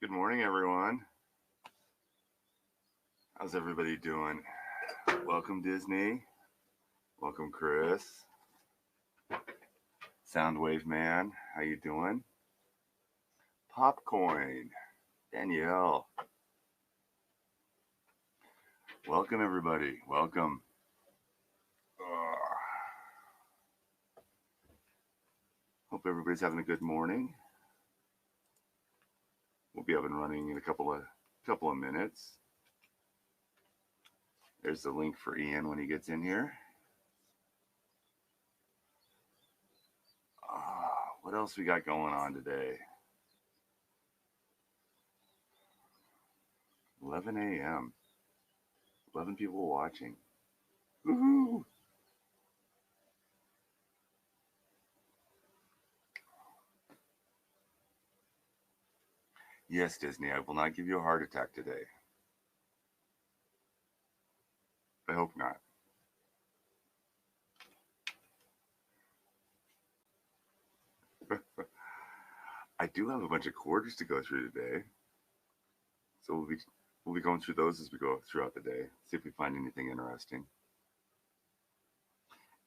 Good morning, everyone. How's everybody doing? Welcome, Disney. Welcome, Chris. Soundwave Man, how you doing? Popcoin, Danielle. Welcome, everybody. Welcome. Hope everybody's having a good morning. We'll be up and running in a couple of minutes. There's the link for Ian when he gets in here. What else we got going on today? 11 a.m. 11 people watching. Woohoo! Yes, Disney, I will not give you a heart attack today. I hope not. I do have a bunch of quarters to go through today. So we'll be going through those as we go throughout the day. See if we find anything interesting.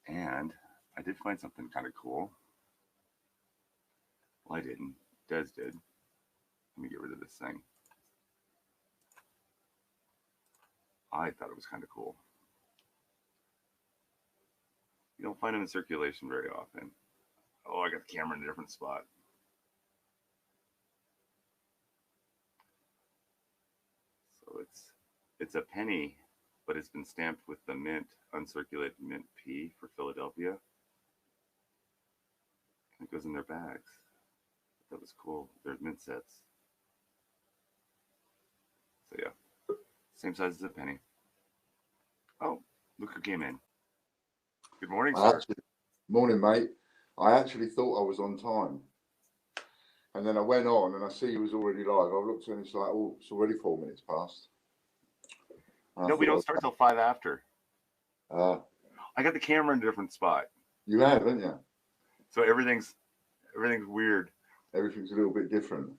And I did find something kind of cool. Well, I didn't. Des did. Let me get rid of this thing. I thought it was kind of cool. You don't find them in circulation very often. Oh, I got the camera in a different spot. So it's a penny, but it's been stamped with the mint, uncirculated mint P for Philadelphia. And it goes in their bags. That was cool. They're mint sets. So yeah, same size as a penny. Oh, look who came in. Good morning, sir. Morning, mate. I actually thought I was on time. And then I went on and I see you was already live. I looked and it's like, oh, it's already 4 minutes past. No, we don't start till 5 after. I got the camera in a different spot. You have, haven't you? So everything's weird. Everything's a little bit different.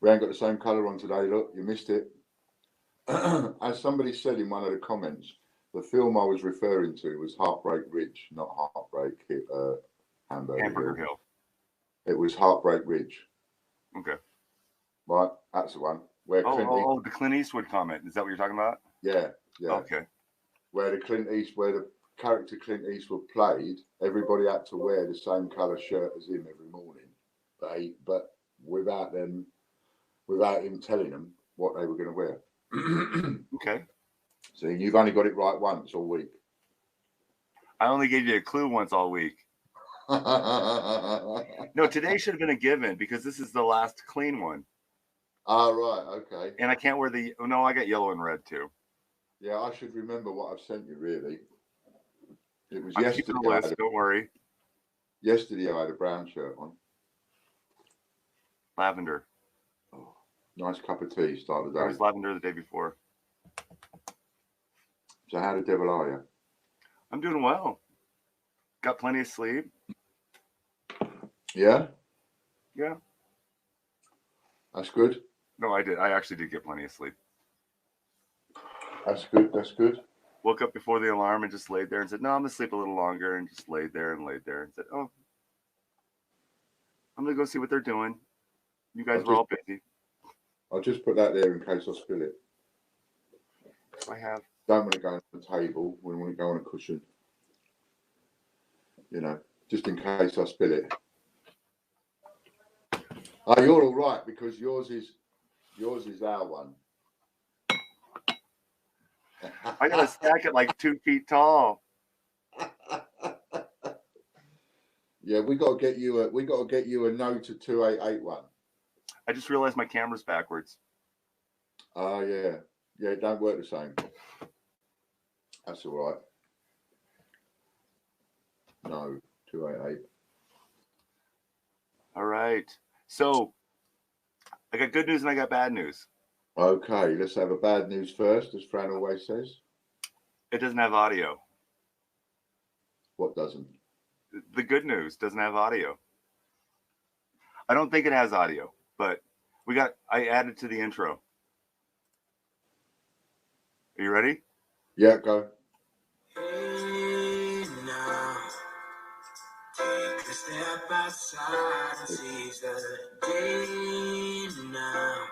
We ain't got the same colour on today. Look, you missed it. As somebody said in one of the comments, the film I was referring to was Heartbreak Ridge, not Heartbreak Hamburger Hill. It was Heartbreak Ridge. Okay. Right, that's the one. Where the Clint Eastwood comment. Is that what you're talking about? Yeah. Okay. Where the character Clint Eastwood played, everybody had to wear the same colour shirt as him every morning, but without him telling them what they were going to wear. Okay. So you've only got it right once all week. I only gave you a clue once all week. No, today should have been a given because this is the last clean one. Right, okay. And I can't wear I got yellow and red too. Yeah, I should remember what I've sent you, really. It was yesterday. Don't worry. Yesterday I had a brown shirt on. Lavender. Oh, nice cup of tea, start the day. It was lavender the day before. So how the devil are you? I'm doing well. Got plenty of sleep. Yeah? Yeah. That's good. No, I did. I actually did get plenty of sleep. That's good. Woke up before the alarm and just laid there and said, no, I'm going to sleep a little longer, and just laid there and said, oh, I'm going to go see what they're doing. You guys were all busy. I'll just put that there in case I spill it. I have. Don't want to go on the table. We want to go on a cushion. You know, just in case I spill it. Oh, you're all right because yours is our one. I got to stack it like 2 feet tall. Yeah, we got to get you a Note 2881. I just realized my camera's backwards. Oh yeah, it don't work the same. That's all right. No, 288. All right. So I got good news and I got bad news. Okay, let's have a bad news first, as Fran always says. It doesn't have audio. What doesn't? The good news doesn't have audio. I don't think it has audio, but I added to the intro. Are you ready? Yeah, go. Hey now, take a step outside and seize the day now.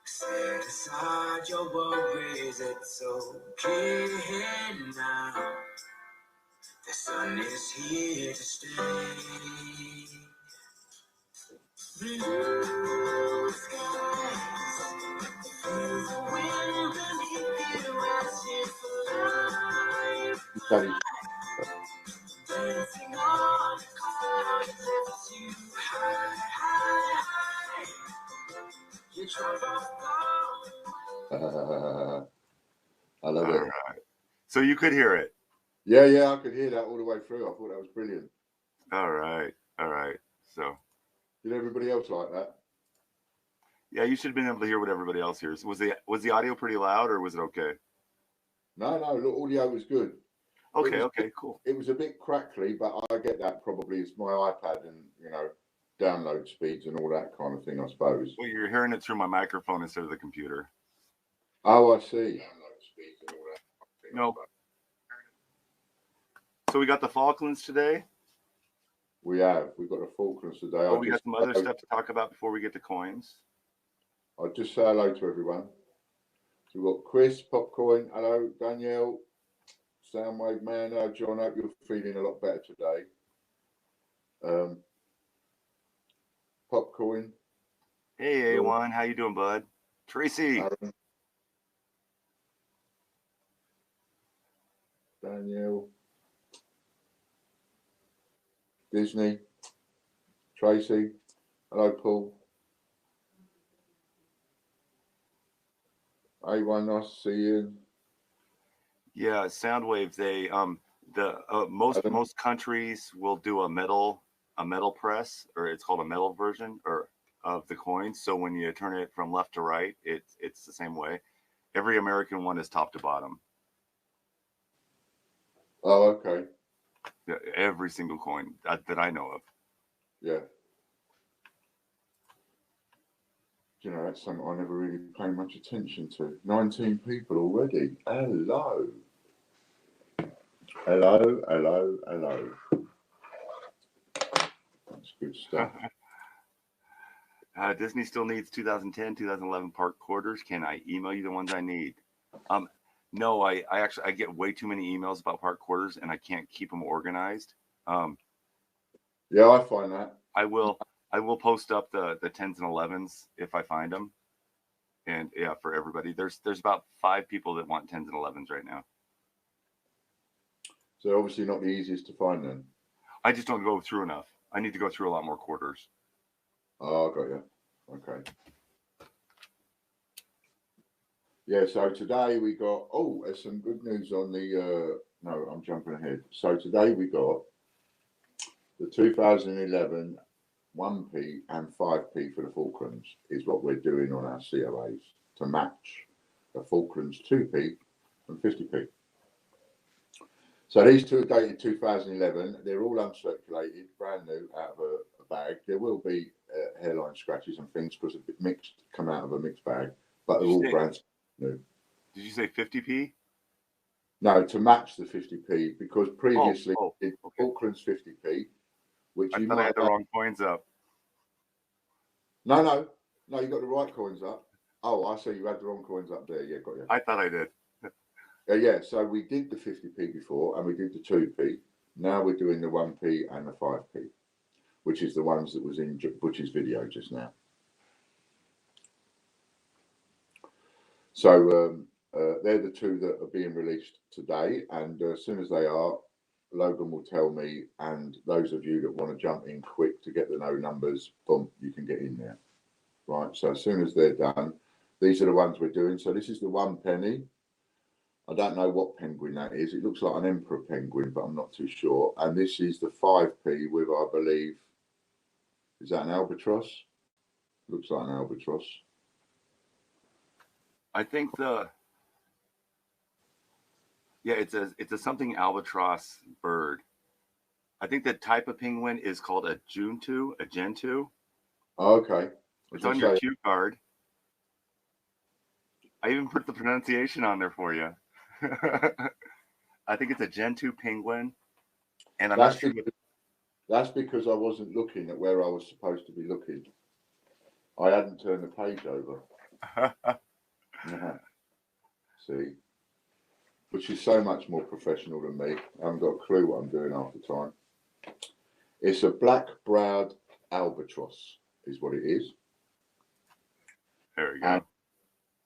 Set aside your worries, it's okay now. The sun is here to stay. Blue skies, feel the wind beneath you as you fly. Daddy. Dancing on the clouds, lifts you high, high, high. You drop off I love All it. right. So you could hear it. Yeah, I could hear that all the way through. I thought that was brilliant. All right. So Did everybody else like that? yeah, you should have been able to hear what everybody else hears. Was the audio pretty loud or was it okay? No, the audio was good. Okay, cool. It was a bit crackly, but I get that probably it's my iPad and download speeds and all that kind of thing, I suppose. Well, you're hearing it through my microphone instead of the computer. Oh, I see. No. So we got the Falklands today. We've got the Falklands today. Oh, we got some other stuff to talk about before we get to coins. I'll just say hello to everyone. So we've got Chris, Popcoin, hello, Danielle, Soundwave Man, hello, John. Hope you're feeling a lot better today. Popcoin. Hey, A1, how you doing, bud? Tracy. Aaron, Danielle. Disney. Tracy. Hello, Paul. A1, nice to see you. Yeah, Soundwave. They most countries will do a metal press, or it's called a metal version or of the coin. So when you turn it from left to right, it's the same way. Every American one is top to bottom. Oh, okay. Yeah, every single coin that I know of. Yeah. You know, that's something I never really pay much attention to. 19 people already. Hello. That's good stuff. Disney still needs 2010, 2011 park quarters. Can I email you the ones I need? No, I actually get way too many emails about park quarters and I can't keep them organized. Yeah, I find that. I will post up the 10s and 11s if I find them. And yeah, for everybody, there's about 5 people that want 10s and 11s right now. So obviously not the easiest to find then. I just don't go through enough. I need to go through a lot more quarters. Oh, I got you. Okay. Yeah, so today we got, there's some good news on the, no, I'm jumping ahead. So today we got the 2011 1p and 5p for the Falklands is what we're doing on our COAs to match the Falklands 2p and 50p. So these two are dated 2011. They're all uncirculated, brand new out of a bag. There will be hairline scratches and things because a bit mixed, come out of a mixed bag, but they're all brand new. Did you say 50p? No, to match the 50p because previously okay. Falklands 50p, which I you thought might I had the wrong coins up. No, you got the right coins up. Oh, I see. You had the wrong coins up there. Yeah, got you. I thought I did. Yeah, so we did the 50p before and we did the 2p. Now we're doing the 1p and the 5p, which is the ones that was in Butch's video just now. So they're the two that are being released today. And as soon as they are, Logan will tell me. And those of you that want to jump in quick to get the no numbers, boom, you can get in there. Right, so as soon as they're done, these are the ones we're doing. So this is the 1 penny. I don't know what penguin that is. It looks like an emperor penguin, but I'm not too sure. And this is the 5p with, I believe, is that an albatross? Looks like an albatross. I think it's a something albatross bird. I think the type of penguin is called a Gentoo. Oh, okay. It's on your cue card. I even put the pronunciation on there for you. I think it's a Gen 2 penguin. And I'm not sure. That's because I wasn't looking at where I was supposed to be looking. I hadn't turned the page over. See? Which is so much more professional than me. I haven't got a clue what I'm doing half the time. It's a black-browed albatross, is what it is. There we go. And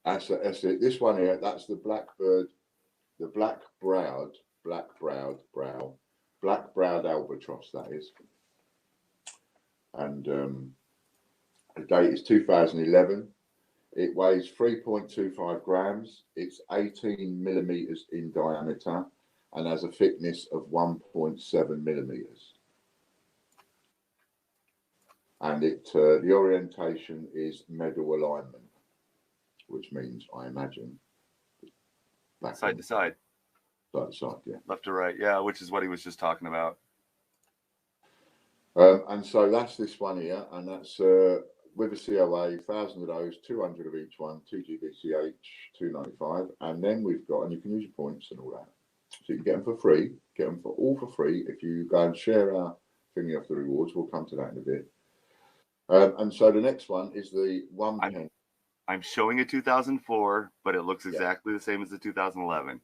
that's it. This one here, that's the blackbird, the black-browed albatross, that is. And the date is 2011. It weighs 3.25 grams. It's 18 millimeters in diameter and has a thickness of 1.7 millimeters. And the orientation is medal alignment, which means, I imagine, side to side. Side to side, yeah. Left to right, yeah, which is what he was just talking about. And so that's this one here, and that's with a COA, 1,000 of those, 200 of each one, TGBCH, 295, and then we've got, and you can use your points and all that. So you can get them for free, get them all for free if you go and share our thingy off the rewards. We'll come to that in a bit. And so the next one is the 1 penny. I'm showing a 2004, but it looks exactly the same as the 2011.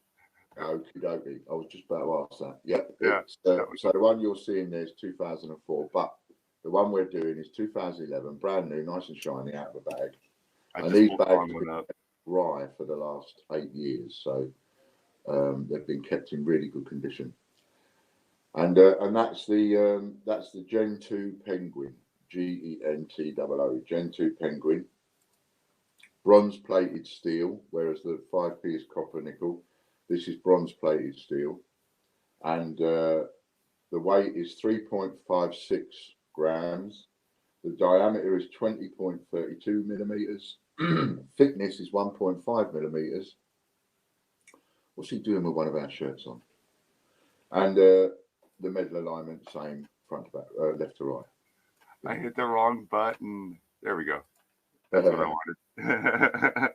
Okie dokie. I was just about to ask that. Yep. Yeah. So the one you're seeing there is 2004, but the one we're doing is 2011, brand new, nice and shiny, out of a bag. And these bags have been dry for the last 8 years, so they've been kept in really good condition. And that's the Gen 2 penguin, GENTOO, Gen 2 penguin, bronze plated steel, whereas the 5p is copper nickel. This is bronze plated steel, and the weight is 3.56 grams. The diameter is 20.32 millimeters. Thickness is 1.5 millimeters. What's he doing with one of our shirts on? And the medal alignment, same front to back, left to right. I hit the wrong button. There we go. That's what I wanted.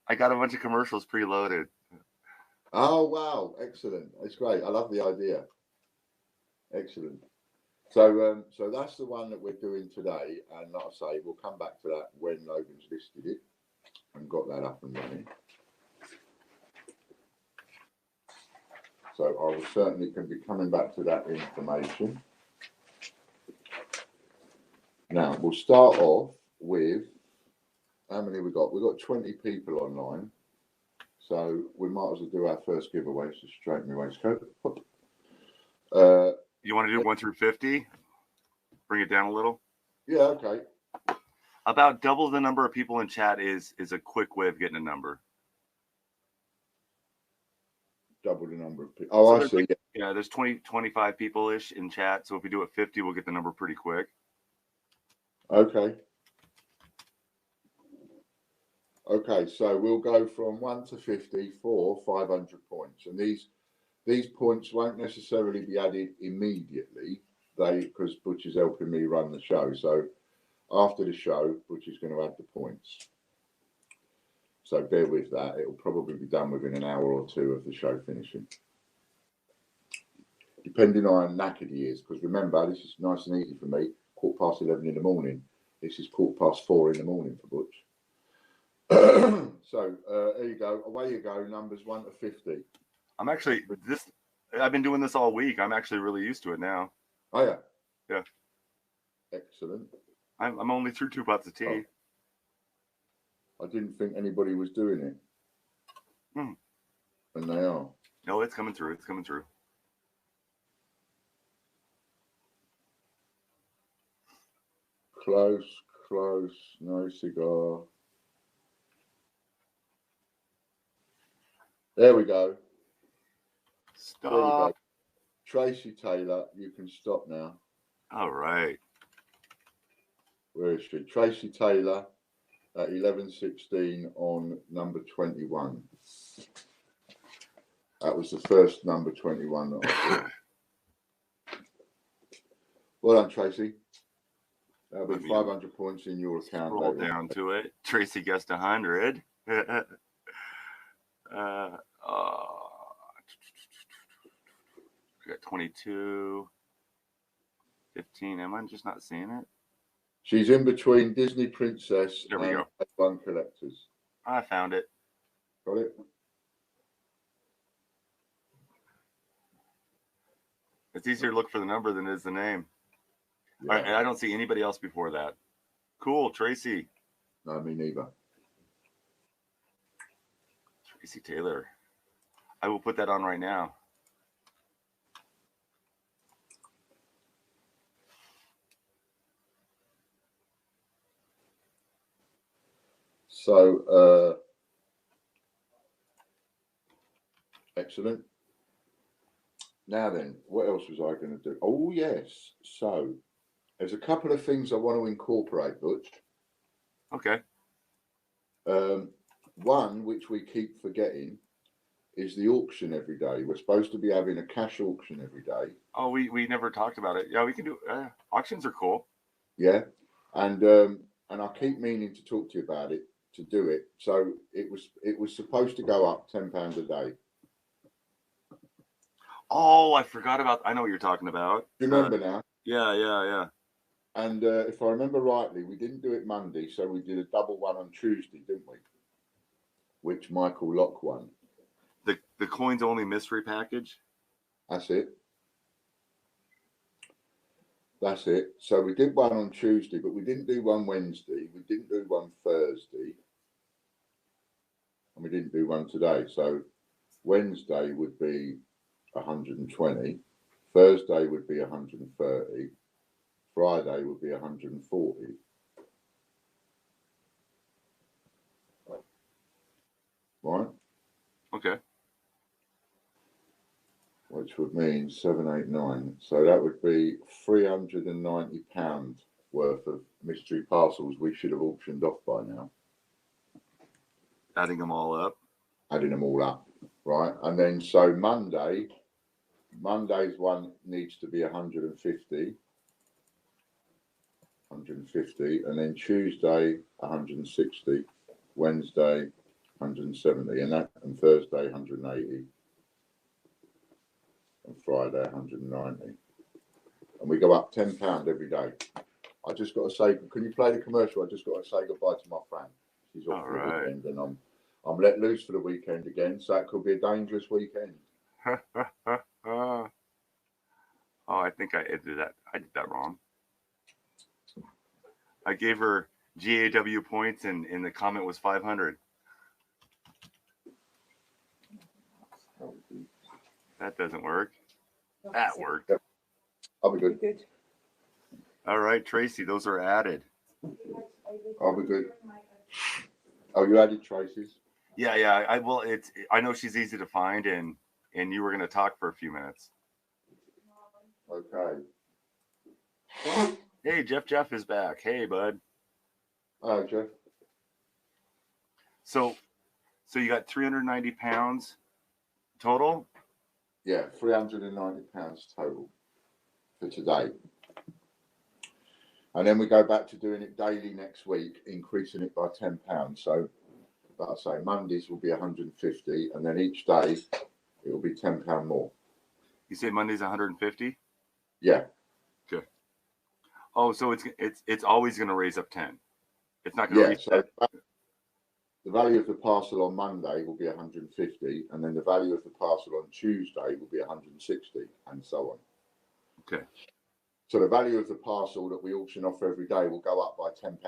I got a bunch of commercials preloaded. Oh, wow. Excellent. That's great. I love the idea. Excellent. So so that's the one that we're doing today. And like I say, we'll come back to that when Logan's listed it and got that up and running. So I will certainly can be coming back to that information. Now, we'll start off with, how many we got? We've got 20 people online. So we might as well do our first giveaway. So straighten my waistcoat. You want to do 1 through 50? Bring it down a little? Yeah, okay. About double the number of people in chat is a quick way of getting a number. Double the number of people. Oh, so I see. Yeah, there's 20, 25 people-ish in chat. So if we do it 50, we'll get the number pretty quick. Okay. Okay, so we'll go from 1 to 50 for 500 points. And these points won't necessarily be added immediately, because Butch is helping me run the show. So after the show, Butch is going to add the points. So bear with that. It'll probably be done within an hour or two of the show finishing. Depending on how knackered he is, because remember, this is nice and easy for me. 11:15 in the morning. This is 4:15 in the morning for Butch. So there you go. Away you go. Numbers 1 to 50. I've been doing this all week. I'm actually really used to it now. Oh yeah. Yeah. Excellent. I'm only through 2 pots of tea. Oh. I didn't think anybody was doing it. And they are. No, it's coming through. It's coming through. Close. No cigar. There we go. Stop. There you go. Tracy Taylor, you can stop now. All right. Where is she? Tracy Taylor at 11:16 on number 21. That was the first number 21 that I saw. Well done, Tracy. That'll be 500 points in your account. Scroll down to it. Tracy guessed 100. We got 22, 15. Am I just not seeing it? She's in between Disney Princess There we and go. One Collectors. I found it. Got it? It's easier to look for the number than it is the name. Yeah. All right, and I don't see anybody else before that. Cool, Tracy. No, me neither. Tracy Taylor. I will put that on right now. So, excellent. Now then, what else was I going to do? Oh, yes. So, there's a couple of things I want to incorporate, Butch. Okay. One, which we keep forgetting, is the auction every day. We're supposed to be having a cash auction every day. Oh, we never talked about it. Yeah, we can do auctions are cool. Yeah, and I keep meaning to talk to you about it, to do it. So it was supposed to go up £10 a day. Oh, I forgot about. I know what you're talking about. Do you remember now? Yeah. And if I remember rightly, we didn't do it Monday, so we did a double one on Tuesday, didn't we? Which Michael Locke won. The coins only mystery package. That's it. That's it. So we did one on Tuesday, but we didn't do one Wednesday. We didn't do one Thursday. And we didn't do one today. So Wednesday would be 120. Thursday would be 130. Friday would be 140. Right? Okay. Which would mean 789. So that would be £390 worth of mystery parcels we should have auctioned off by now. Adding them all up. Adding them all up, right? And then so Monday's one needs to be 150, and then Tuesday 160, Wednesday 170, and Thursday 180. And Friday 190, and we go up £10 every day. I just got to say, can you play the commercial? I just got to say goodbye to my friend. She's off for the weekend, and I'm let loose for the weekend again, so it could be a dangerous weekend. Oh, I think I did that. I did that wrong. I gave her GAW points, and the comment was 500. That doesn't work. That worked. Yep. I'll be good. All right, Tracy, those are added. I'll be good. Oh, you added Tracy's? Yeah. I know she's easy to find, and you were going to talk for a few minutes. Okay. Hey, Jeff is back. Hey, bud. Hello, Jeff. So you got 390 pounds total? Yeah, £390 total for today. And then we go back to doing it daily next week, increasing it by £10. So, like I say, Mondays will be 150, and then each day it will be £10 more. You say Monday's 150? Yeah. Good. Oh, so it's always going to raise up 10. It's not going to raise. So the value of the parcel on Monday will be 150, and then the value of the parcel on Tuesday will be 160, and so on. Okay. So the value of the parcel that we auction off every day will go up by £10.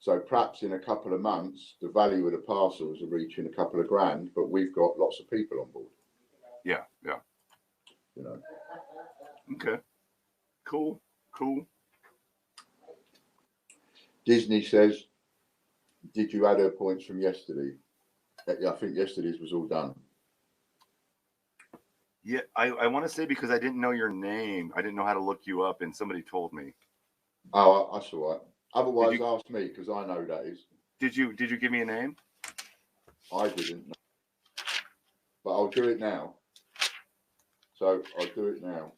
So perhaps in a couple of months, the value of the parcels are reaching a couple of grand, but we've got lots of people on board. Yeah. You know. Okay. Cool. Disney says, did you add her points from yesterday? I think yesterday's was all done. Yeah, I want to say because I didn't know your name. I didn't know how to look you up, and somebody told me. Oh, that's all right. Otherwise, ask me, because I know that is. Did you give me a name? I didn't know. But I'll do it now. So I'll do it now.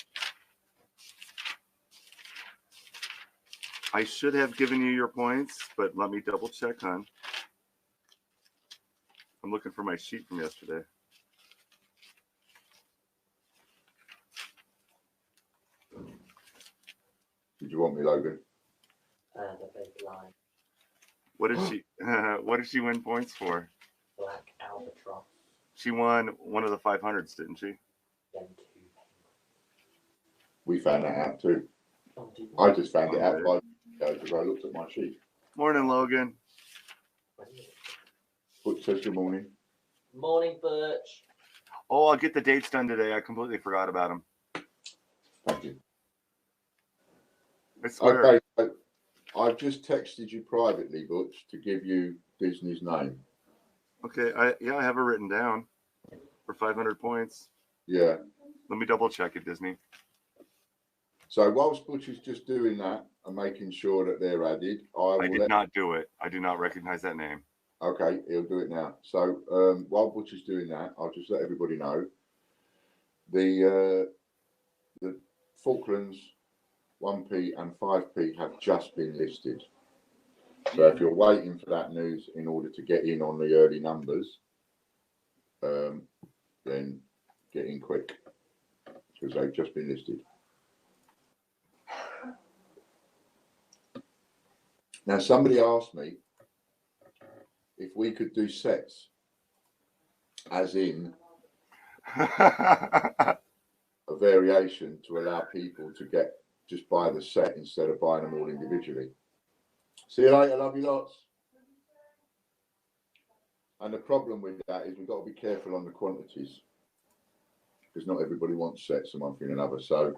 I should have given you your points, but let me double check, hon. I'm looking for my sheet from yesterday. Did you want me, Logan? The big line. What did she? What did she win points for? Black albatross. She won one of the 500s, didn't she? Then 2. We found that out too. Oh, did I just found it out Okay. because I looked at my sheet. Morning, Logan. Butch says good morning. Morning, Birch. Oh, I'll get the dates done today. I completely forgot about them. Thank you. I swear. Okay, so I've just texted you privately, Butch, to give you Disney's name. Okay, I have it written down for 500 points. Yeah. Let me double check it, Disney. So whilst Butch is just doing that and making sure that they're added, I did not do it. I do not recognize that name. Okay, he'll do it now. So while Butch is doing that, I'll just let everybody know the Falklands 1p and 5p have just been listed. So if you're waiting for that news in order to get in on the early numbers, then get in quick because they've just been listed. Now, somebody asked me if we could do sets, as in a variation to allow people to just buy the set instead of buying them all individually. See you later, love you lots. And the problem with that is we've got to be careful on the quantities because not everybody wants sets and one thing and another. So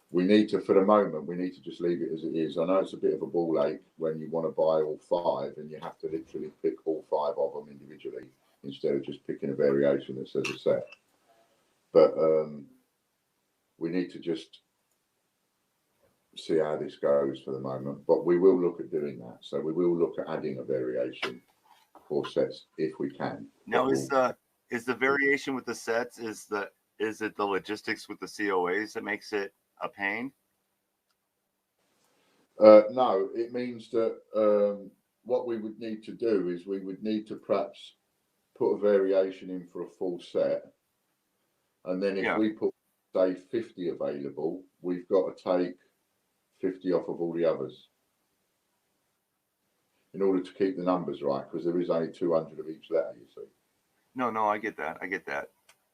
we need to, for the moment, we need to just leave it as it is. I know it's a bit of a ball ache when you want to buy all 5 and you have to literally pick all 5 of them individually instead of just picking a variation that says a set. But we need to just see how this goes for the moment. But we will look at doing that. So we will look at adding a variation for sets if we can. Now, is the variation with the sets, is it the logistics with the COAs that makes it a pain? No, it means that what we would need to do is we would need to perhaps put a variation in for a full set. And then if we put, say, 50 available, we've got to take 50 off of all the others in order to keep the numbers right, because there is only 200 of each letter, you see. No, I get that.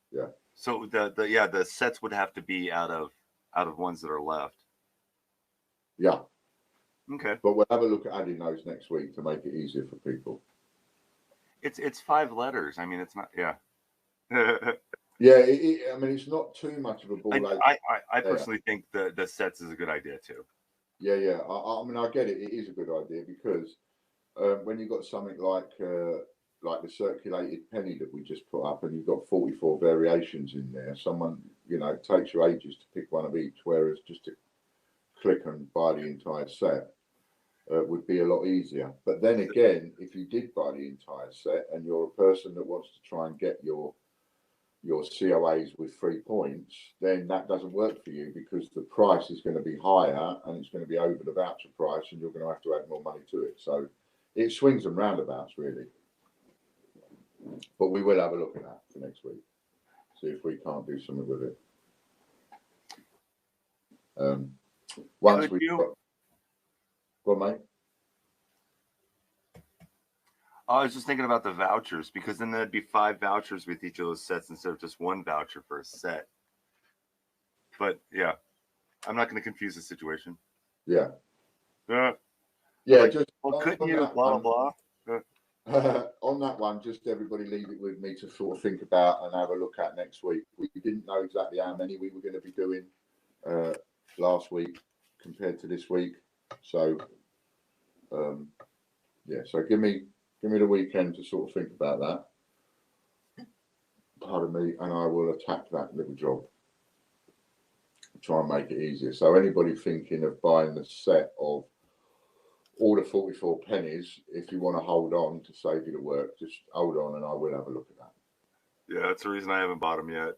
Yeah. So the sets would have to be out of ones that are left. Yeah. Okay. But we'll have a look at adding those next week to make it easier for people. It's 5 letters. I mean, it's not. Yeah. Yeah. I mean, it's not too much of a ball. I personally think the sets is a good idea too. Yeah. I mean, I get it. It is a good idea because when you've got something like the circulated penny that we just put up, and you've got 44 variations in there, it takes you ages to pick one of each, whereas just to click and buy the entire set would be a lot easier. But then again, if you did buy the entire set and you're a person that wants to try and get your COAs with 3 points, then that doesn't work for you because the price is going to be higher and it's going to be over the voucher price and you're going to have to add more money to it. So it swings and roundabouts, really. But we will have a look at that for next week. See if we can't do something with it. Once we've got... Go on, mate. I was just thinking about the vouchers because then there'd be 5 vouchers with each of those sets instead of just 1 voucher for a set. But yeah, I'm not going to confuse the situation. Yeah. Yeah. Like, couldn't you? Blah blah blah. On that one, just everybody leave it with me to sort of think about and have a look at next week. We didn't know exactly how many we were going to be doing last week compared to this week. So, so give me the weekend to sort of think about that. Pardon me, and I will attack that little job. Try and make it easier. So anybody thinking of buying the set of all the 44 pennies, if you want to hold on to save you the work, just hold on and I will have a look at that. Yeah, that's the reason I haven't bought them yet.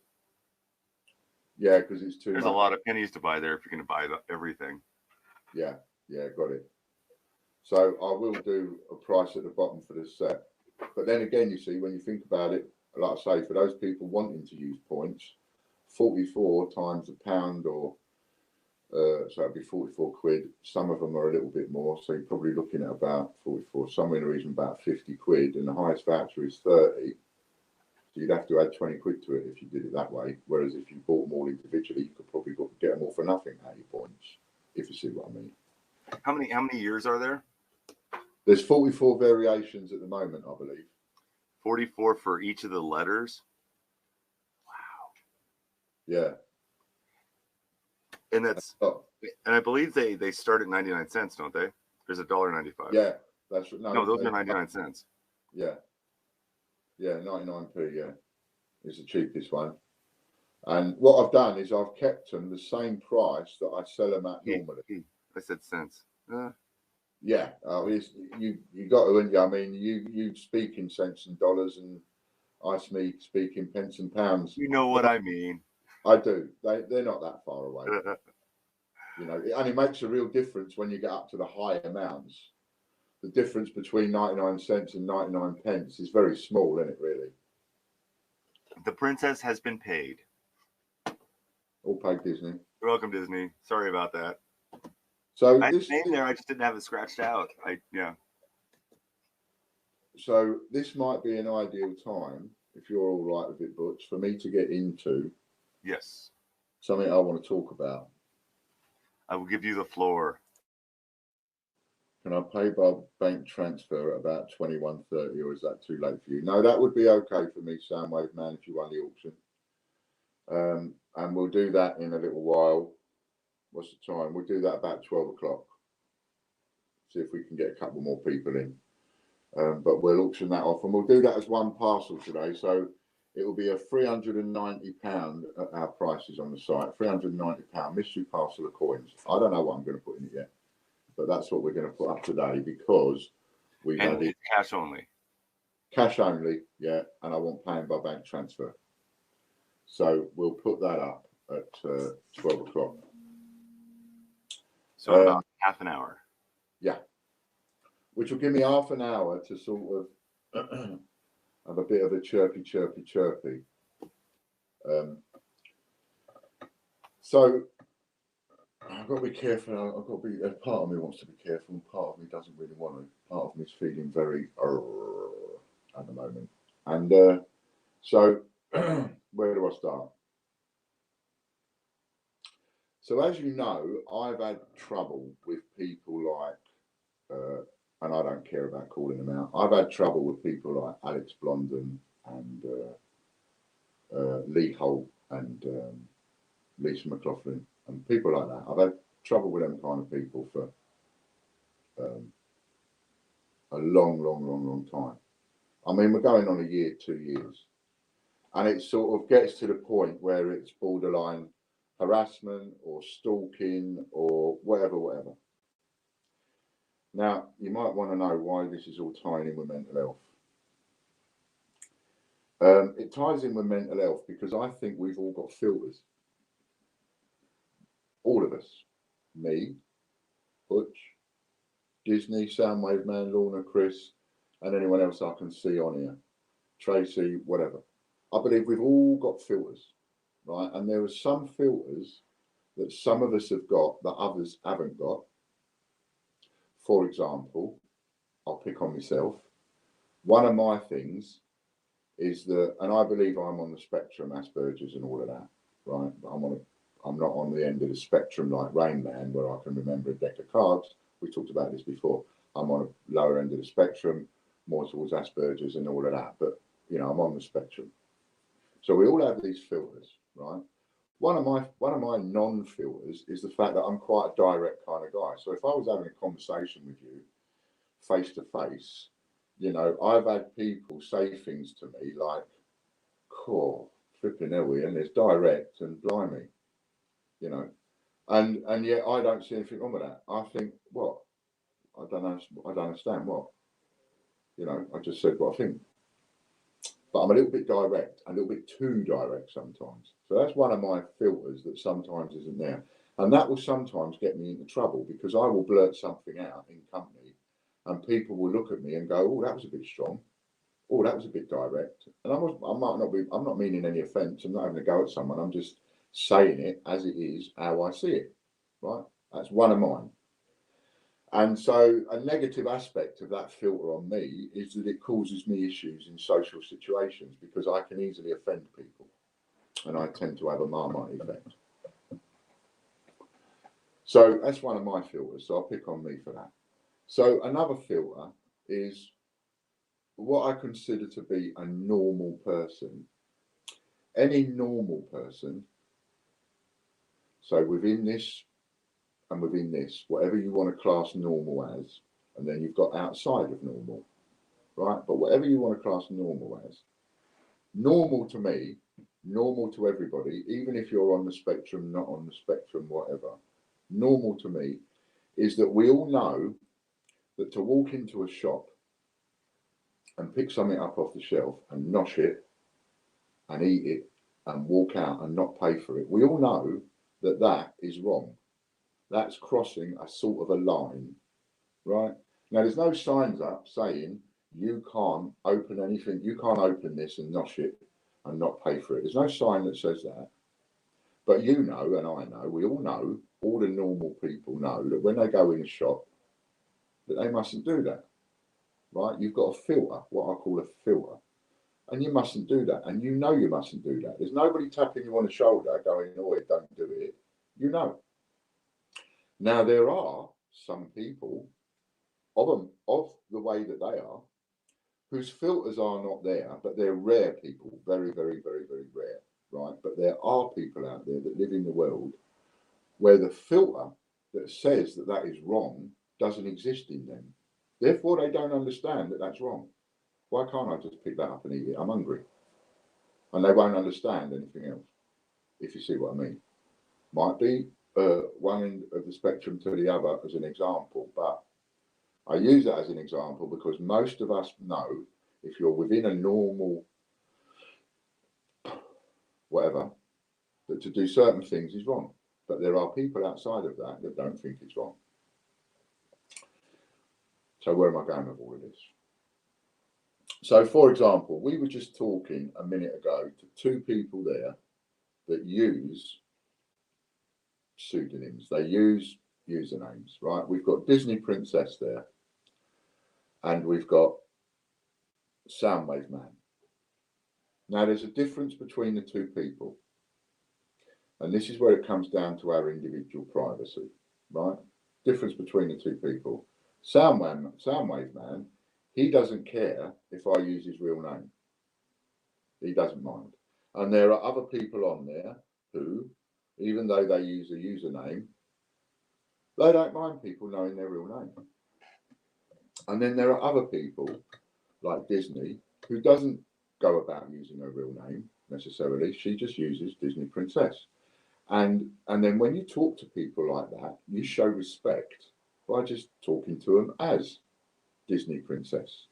Yeah, because it's too There's much. A lot of pennies to buy there if you're going to buy everything. Yeah, got it. So I will do a price at the bottom for this set. But then again, you see, when you think about it, like I say, for those people wanting to use points, 44 times a pound, or so it'd be 44 quid. Some of them are a little bit more, so you're probably looking at about 44, somewhere in the region about 50 quid, and the highest voucher is 30. So you'd have to add 20 quid to it if you did it that way. Whereas if you bought them all individually, you could probably get them all for nothing out of your points, if you see what I mean. How many years are there? There's 44 variations at the moment, I believe. 44 for each of the letters. Wow. Yeah. And and I believe they start at 99 cents, don't they? There's $1.95. Yeah, those are 99 cents. Yeah. Yeah, 99p, yeah. It's the cheapest one. And what I've done is I've kept them the same price that I sell them at normally. I said cents. Yeah, you got to, wouldn't you? I mean, you speak in cents and dollars, and I speak in pence and pounds. You know what I mean. I do. They're not that far away. You know, it only makes a real difference when you get up to the high amounts. The difference between 99 cents and 99 pence is very small, isn't it, really? The princess has been paid. All paid Disney. You're welcome, Disney. Sorry about that. So I had the name there, I just didn't have it scratched out. So this might be an ideal time, if you're all right with it, Butch, for me to get into something I want to talk about. I will give you the floor. Can I pay by bank transfer at about 21:30, or is that too late for you? No, that would be okay for me, Soundwave Man, if you won the auction. And we'll do that in a little while. What's the time? We'll do that about 12 o'clock. See if we can get a couple more people in. But we'll auction that off, and we'll do that as one parcel today. So it will be a £390 at our prices on the site. £390 mystery parcel of coins. I don't know what I'm going to put in it yet, but that's what we're going to put up today because we've had it cash only. Cash only, yeah. And I want paying by bank transfer. So we'll put that up at 12 o'clock. So about half an hour. Yeah. Which will give me half an hour to sort of have a bit of a chirpy. So I've got to be careful. I've got to be. Part of me wants to be careful, and part of me doesn't really want to. Part of me is feeling very at the moment. And so where do I start? So as you know, I've had trouble with people like, and I don't care about calling them out. I've had trouble with people like Alex Blondon and Lee Holt and Lisa McLaughlin and people like that. I've had trouble with them kind of people for a long time. I mean, we're going on a year, 2 years. And it sort of gets to the point where it's borderline harassment or stalking or whatever. Now, you might want to know why this is all tying in with mental health. It ties in with mental health because I think we've all got filters. All of us. Me, Butch, Disney, Soundwave Man, Lorna, Chris, and anyone else I can see on here. Tracy, whatever. I believe we've all got filters, right? And there are some filters that some of us have got that others haven't got. For example, I'll pick on myself. One of my things is that, and I believe I'm on the spectrum, Asperger's and all of that, right? But I'm not on the end of the spectrum like Rain Man, where I can remember a deck of cards. We talked about this before. I'm on a lower end of the spectrum, more towards Asperger's and all of that. But, you know, I'm on the spectrum. So we all have these filters, right? One of my non-filters is the fact that I'm quite a direct kind of guy. So if I was having a conversation with you face to face, you know, I've had people say things to me like, "Cool, flipping hell, and it's direct and blimey," you know, and yet I don't see anything wrong with that. I think, what? I don't understand what. You know, I just said what I think. But I'm a little bit direct, a little bit too direct sometimes. So that's one of my filters that sometimes isn't there. And that will sometimes get me into trouble because I will blurt something out in company and people will look at me and go, "Oh, that was a bit strong. Oh, that was a bit direct." And I'm not meaning any offence. I'm not having a go at someone. I'm just saying it as it is, how I see it. Right? That's one of mine. And so a negative aspect of that filter on me is that it causes me issues in social situations because I can easily offend people, and I tend to have a Marmite effect. So that's one of my filters. So I'll pick on me for that. So another filter is what I consider to be a normal person. Any normal person, so within this and within this, whatever you want to class normal as, and then you've got outside of normal, right? But whatever you want to class normal as, normal to me, normal to everybody, even if you're on the spectrum, not on the spectrum, whatever, normal to me is that we all know that to walk into a shop and pick something up off the shelf and nosh it and eat it and walk out and not pay for it, we all know that that is wrong. That's crossing a sort of a line, right? Now, there's no signs up saying you can't open anything, you can't open this and nosh it and not pay for it. There's no sign that says that. But you know, and I know, we all know, all the normal people know that when they go in a shop, that they mustn't do that, right? You've got a filter, what I call a filter, and you mustn't do that. And you know you mustn't do that. There's nobody tapping you on the shoulder going, "Oh, don't do it." You know. Now, there are some people of the way that they are, whose filters are not there, but they're rare people, very, very, very, very rare, right? But there are people out there that live in the world where the filter that says that that is wrong doesn't exist in them. Therefore, they don't understand that that's wrong. Why can't I just pick that up and eat it? I'm hungry. And they won't understand anything else, if you see what I mean. Might be one end of the spectrum to the other as an example, but I use that as an example because most of us know if you're within a normal whatever, that to do certain things is wrong. But there are people outside of that that don't think it's wrong. So where am I going with all of this? So, for example, we were just talking a minute ago to two people there that use pseudonyms. They use usernames, right? We've got Disney Princess there, and we've got Soundwave Man. Now, there's a difference between the two people, and this is where it comes down to our individual privacy, right? Difference between the two people. Soundwave Man, he doesn't care if I use his real name. He doesn't mind. And there are other people on there who, even though they use a username, they don't mind people knowing their real name. And then there are other people like Disney who doesn't go about using her real name necessarily. She just uses Disney Princess. And then when you talk to people like that, you show respect by just talking to them as Disney Princess,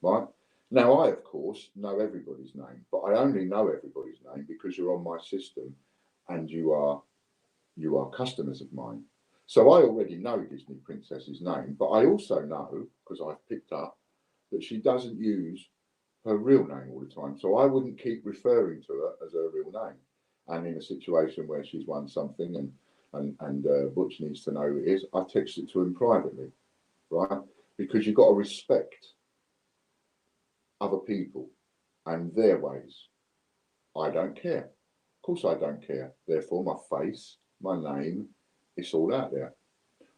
right? Now, I, of course, know everybody's name, but I only know everybody's name because you're on my system and you are customers of mine. So I already know Disney Princess's name, but I also know, because I've picked up, that she doesn't use her real name all the time. So I wouldn't keep referring to her as her real name. And in a situation where she's won something and Butch needs to know who it is, I text it to him privately, right? Because you've got to respect other people and their ways. I don't care. Of course I don't care. Therefore, my face, my name, it's all out there.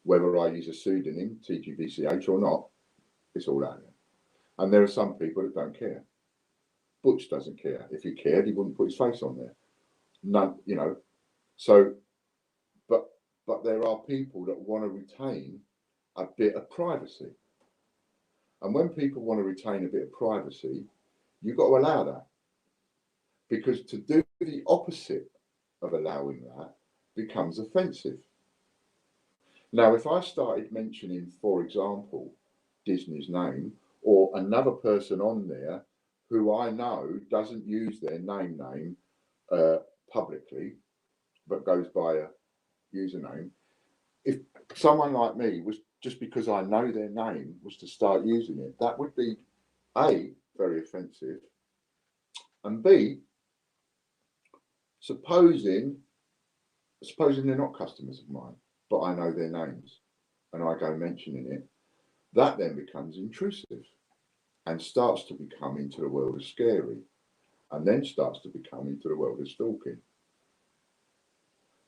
Whether I use a pseudonym, TGBCH or not, it's all out there. And there are some people that don't care. Butch doesn't care. If he cared, he wouldn't put his face on there. None, you know. So, but there are people that want to retain a bit of privacy. And when people want to retain a bit of privacy, you've got to allow that. Because to do the opposite of allowing that becomes offensive. Now, if I started mentioning, for example, Disney's name or another person on there who I know doesn't use their name publicly, but goes by a username, if someone like me was, just because I know their name, was to start using it, that would be A, very offensive, and B, supposing they're not customers of mine, but I know their names and I go mentioning it, that then becomes intrusive and starts to become into the world of scary, and then starts to become into the world of stalking.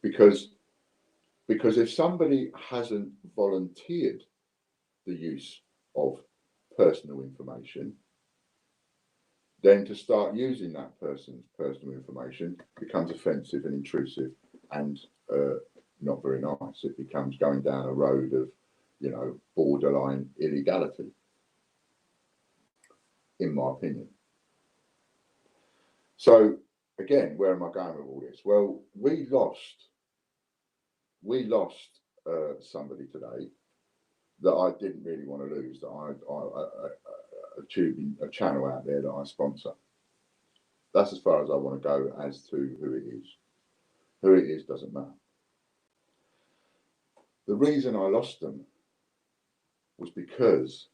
Because if somebody hasn't volunteered the use of personal information, then to start using that person's personal information becomes offensive and intrusive and not very nice. It becomes going down a road of, borderline illegality, in my opinion. So again, where am I going with all this? Well, we lost somebody today that I didn't really want to lose, that a channel out there that I sponsor. That's as far as I want to go as to who it is. Who it is doesn't matter. The reason I lost them was because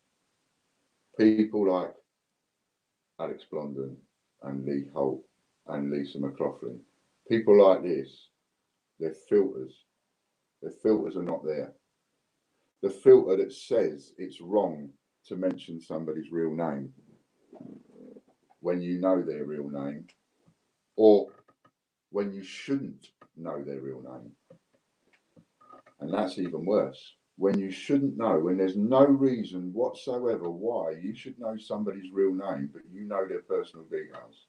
people like Alex Blondon and Lee Holt and Lisa McLaughlin, people like this, their filters are not there. The filter that says it's wrong to mention somebody's real name when you know their real name, or when you shouldn't know their real name. And that's even worse. When you shouldn't know, when there's no reason whatsoever why you should know somebody's real name, but you know their personal details.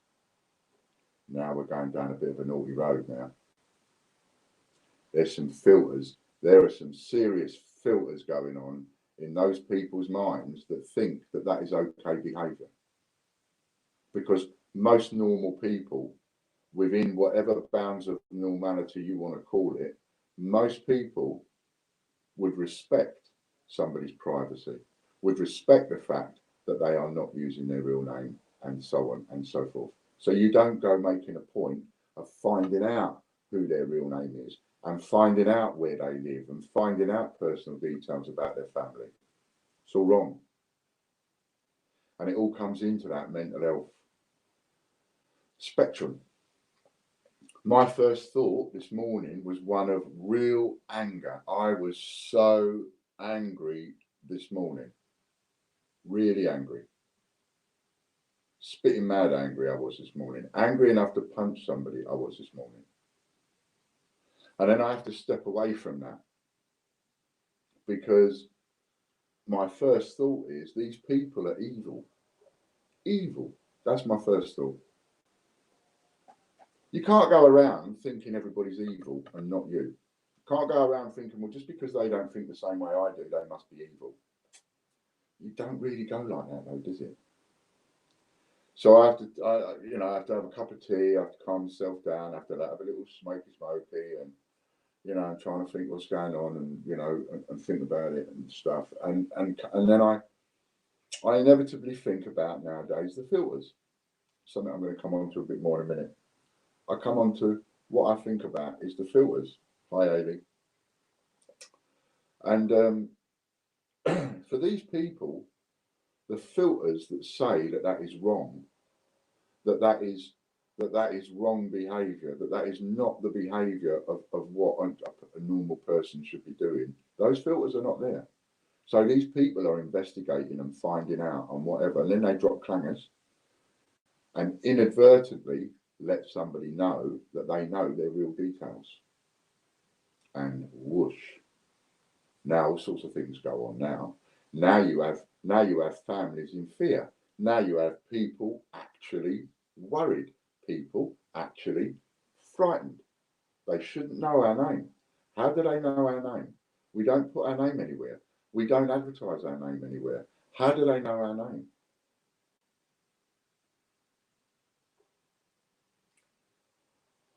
Now we're going down a bit of a naughty road now. There's some filters. There are some serious filters going on in those people's minds that think that that is okay behaviour. Because most normal people, within whatever bounds of normality you want to call it, most people would respect somebody's privacy, would respect the fact that they are not using their real name, and so on and so forth. So you don't go making a point of finding out who their real name is and finding out where they live and finding out personal details about their family. It's all wrong. And it all comes into that mental health spectrum. My first thought this morning was one of real anger. I was so angry this morning. Really angry. Spitting mad angry I was this morning. Angry enough to punch somebody I was this morning. And then I have to step away from that, because my first thought is these people are evil. Evil. That's my first thought. You can't go around thinking everybody's evil and not you. You can't go around thinking, well, just because they don't think the same way I do, they must be evil. You don't really go like that, though, does it? So I have to have a cup of tea. I have to calm myself down. I have to have a little smoky, and I'm trying to think what's going on, and and think about it and stuff. And then I inevitably think about nowadays the filters. Something I'm going to come on to a bit more in a minute. I come on to what I think about is the filters. Hi, Ailey. And for these people, the filters that say that is wrong, that is wrong behaviour, that is not the behaviour of what a normal person should be doing, those filters are not there. So these people are investigating and finding out and whatever, and then they drop clangers and inadvertently let somebody know that they know their real details. And whoosh. Now all sorts of things go on now. Now you have families in fear. Now you have people actually worried, people actually frightened. They shouldn't know our name. How do they know our name? We don't put our name anywhere. We don't advertise our name anywhere. How do they know our name?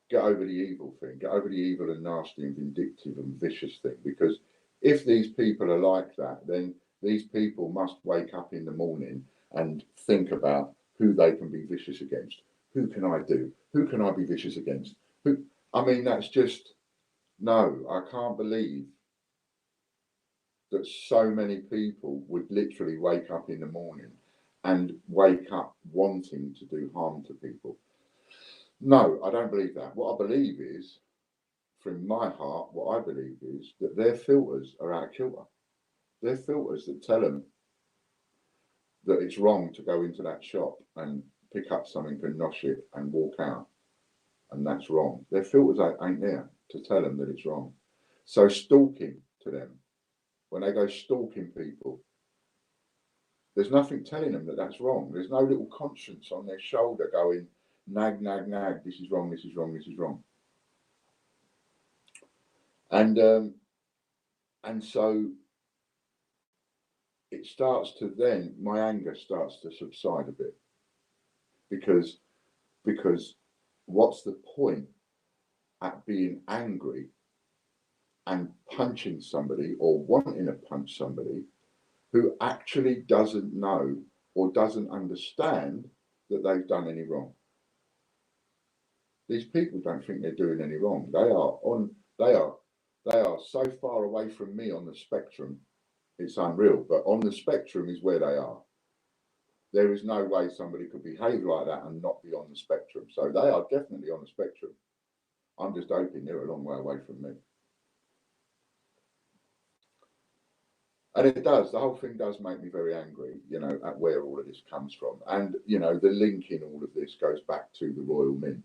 Get over the evil thing. Get over the evil and nasty and vindictive and vicious thing. Because if these people are like that, then these people must wake up in the morning and think about who they can be vicious against. Who can I do? Who can I be vicious against? That's just, no, I can't believe that so many people would literally wake up in the morning and wake up wanting to do harm to people. No, I don't believe that. What I believe is, from my heart, what I believe is that their filters are out of kilter. They're filters that tell them that it's wrong to go into that shop and pick up something and nosh it and walk out. And that's wrong. Their filters ain't there to tell them that it's wrong. So stalking to them, when they go stalking people, there's nothing telling them that that's wrong. There's no little conscience on their shoulder going, nag, nag, nag, this is wrong, this is wrong, this is wrong. And so it starts to then, my anger starts to subside a bit, because what's the point at being angry and punching somebody or wanting to punch somebody who actually doesn't know or doesn't understand that they've done any wrong? These people don't think they're doing any wrong. They are so far away from me on the spectrum, it's unreal. But on the spectrum is where they are. There is no way somebody could behave like that and not be on the spectrum. So they are definitely on the spectrum. I'm just hoping they're a long way away from me. And it does, the whole thing does make me very angry, you know, at where all of this comes from. And, you know, the link in all of this goes back to the Royal Mint.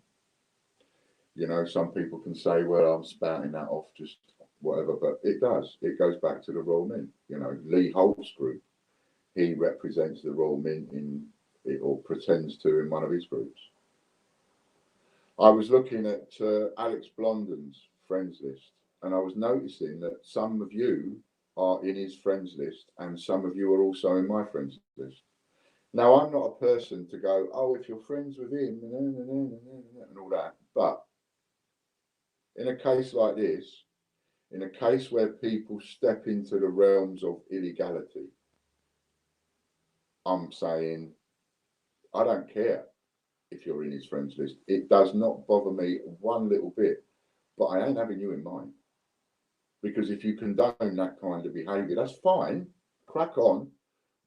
You know, some people can say, well, I'm spouting that off, just whatever, but it does. It goes back to the Royal Mint. You know, Lee Holt's group, he represents the Royal Mint or pretends to in one of his groups. I was looking at Alex Blondon's friends list, and I was noticing that some of you are in his friends list and some of you are also in my friends list. Now, I'm not a person to go, oh, if you're friends with him, and all that, but in a case like this, in a case where people step into the realms of illegality, I'm saying, I don't care if you're in his friends list. It does not bother me one little bit, but I ain't having you in mine. Because if you condone that kind of behaviour, that's fine, crack on,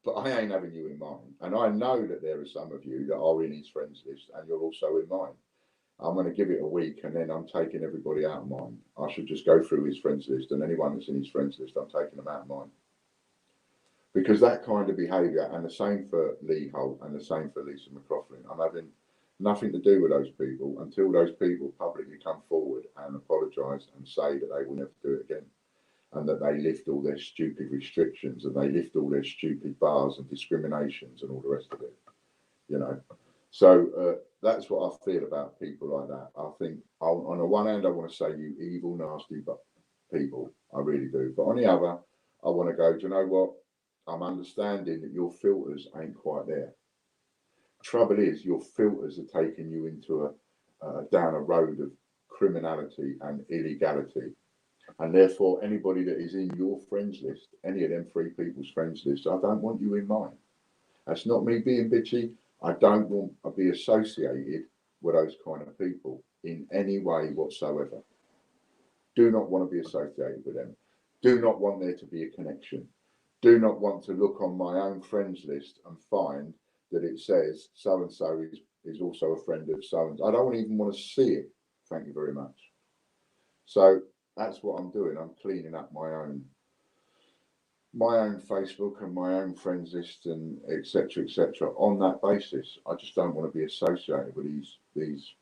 but I ain't having you in mine. And I know that there are some of you that are in his friends list and you're also in mine. I'm going to give it a week and then I'm taking everybody out of mine. I should just go through his friends list, and anyone that's in his friends list, I'm taking them out of mine. Because that kind of behaviour, and the same for Lee Holt and the same for Lisa McLaughlin, I'm having nothing to do with those people until those people publicly come forward and apologise and say that they will never do it again, and that they lift all their stupid restrictions and they lift all their stupid bars and discriminations and all the rest of it, you know. So that's what I feel about people like that. I think, on the one hand, I want to say, you evil, nasty people. I really do. But on the other, I want to go, do you know what? I'm understanding that your filters ain't quite there. Trouble is, your filters are taking you into down a road of criminality and illegality. And therefore, anybody that is in your friends list, any of them three people's friends list, I don't want you in mine. That's not me being bitchy. I don't want to be associated with those kind of people in any way whatsoever. Do not want to be associated with them. Do not want there to be a connection. Do not want to look on my own friends list and find that it says so-and-so is also a friend of so-and-so. I don't even want to see it. Thank you very much. So that's what I'm doing. I'm cleaning up my own Facebook and my own friends list and etc. on that basis. I just don't want to be associated with these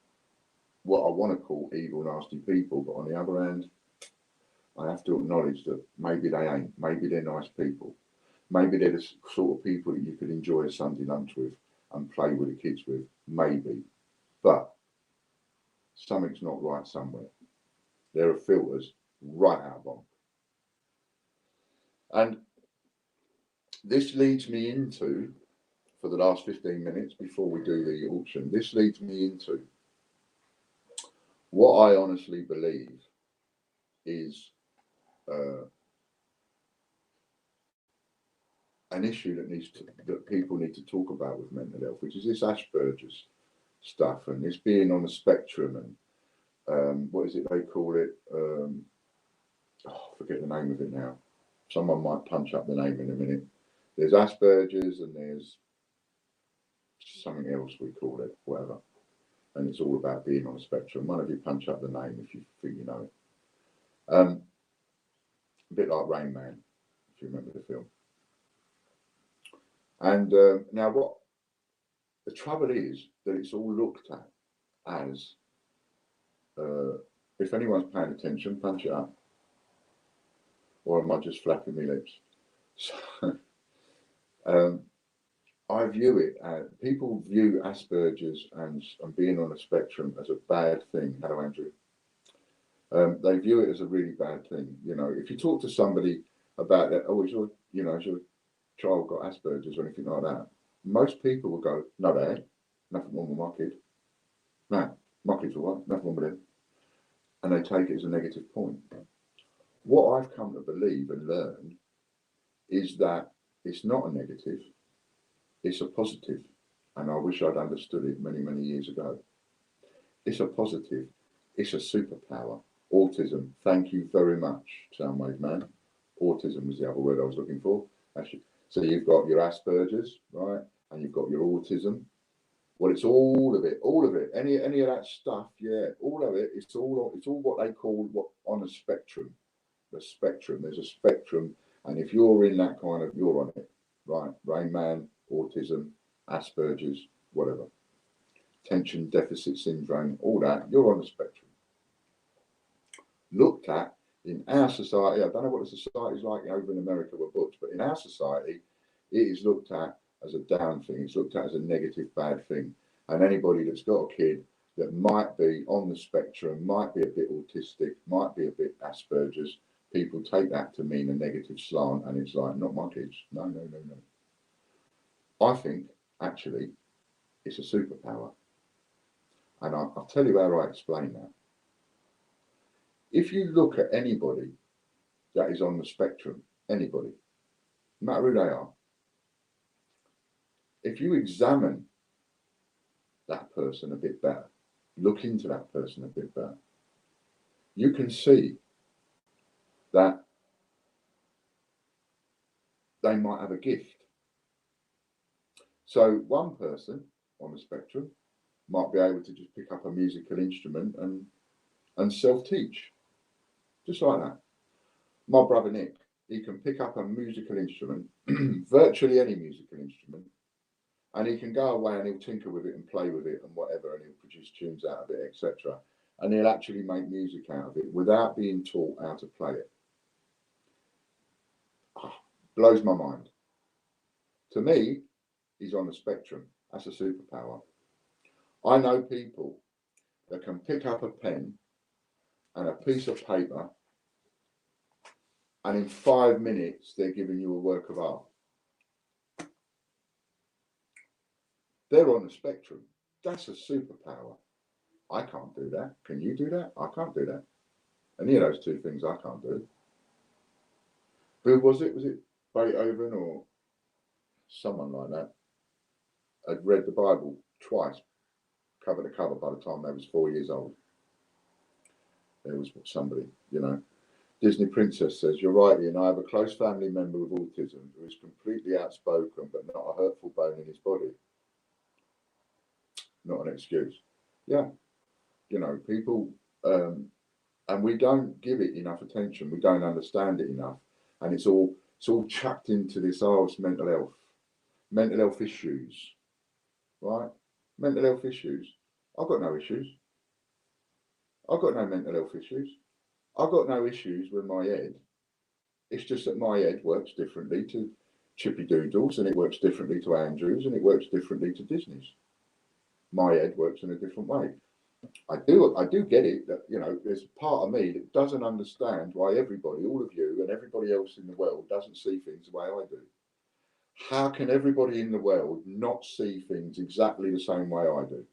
what I want to call evil, nasty people. But on the other hand, I have to acknowledge that maybe they ain't. Maybe they're nice people. Maybe they're the sort of people that you could enjoy a Sunday lunch with and play with the kids with. Maybe, but something's not right somewhere. There are filters right out of bonk. And this leads me into, for the last 15 minutes before we do the auction, this leads me into what I honestly believe is an issue that people need to talk about with mental health, which is this Asperger's stuff and this being on the spectrum and what is it they call it? I forget the name of it now. Someone might punch up the name in a minute. There's Asperger's and there's something else we call it, whatever. And it's all about being on a spectrum. One of you punch up the name if you think you know it. A bit like Rain Man, if you remember the film. And now what the trouble is that it's all looked at as, if anyone's paying attention, punch it up. Or am I just flapping my lips? So, I view it as, people view Asperger's and being on a spectrum as a bad thing. Hello, Andrew. They view it as a really bad thing. You know, if you talk to somebody about that, oh, is your child got Asperger's or anything like that? Most people will go, no, they ain't. Nothing wrong with my kid. No, my kid's all right. Nothing wrong with him. And they take it as a negative point. What I've come to believe and learn is that it's not a negative, it's a positive. And I wish I'd understood it many, many years ago. It's a positive, it's a superpower. Autism, thank you very much, Soundwave Man. Autism was the other word I was looking for. Actually, so you've got your Asperger's, right? And you've got your autism. Well, it's all of it, all of it. Any of that stuff, yeah, all of it. It's all what they call what on a spectrum. The spectrum. There's a spectrum, and if you're in that kind of, you're on it, right? Rain Man, autism, Asperger's, whatever, attention deficit syndrome, all that. You're on the spectrum. Looked at in our society, I don't know what the society's like over in America with books, but in our society, it is looked at as a down thing. It's looked at as a negative, bad thing. And anybody that's got a kid that might be on the spectrum, might be a bit autistic, might be a bit Asperger's, people take that to mean a negative slant, and it's like, not my kids. No, no, no, no. I think, actually, it's a superpower. And I'll tell you how I explain that. If you look at anybody that is on the spectrum, anybody, no matter who they are, if you examine that person a bit better, look into that person a bit better, you can see that they might have a gift. So one person on the spectrum might be able to just pick up a musical instrument and self-teach, just like that. My brother Nick, he can pick up a musical instrument, virtually any musical instrument, and he can go away and he'll tinker with it and play with it and whatever, and he'll produce tunes out of it, etc. And he'll actually make music out of it without being taught how to play it. Blows my mind. To me, he's on the spectrum. That's a superpower. I know people that can pick up a pen and a piece of paper, and in 5 minutes, they're giving you a work of art. They're on the spectrum. That's a superpower. I can't do that. Can you do that? I can't do that. Any of those two things I can't do. Who was it? Was it Beethoven or someone like that? Had read the Bible twice, cover to cover, by the time they was 4 years old. There was somebody, you know. Disney Princess says, you're right, Ian, I have a close family member with autism who is completely outspoken but not a hurtful bone in his body. Not an excuse. Yeah. You know, people, and we don't give it enough attention. We don't understand it enough. And it's all chucked into this, oh, it's mental health issues, right? Mental health issues. I've got no issues. I've got no mental health issues. I've got no issues with my head. It's just that my head works differently to Chippy Doodles, and it works differently to Andrew's, and it works differently to Disney's. My head works in a different way. I do get it that, you know, there's a part of me that doesn't understand why everybody, all of you and everybody else in the world doesn't see things the way I do. How can everybody in the world not see things exactly the same way I do?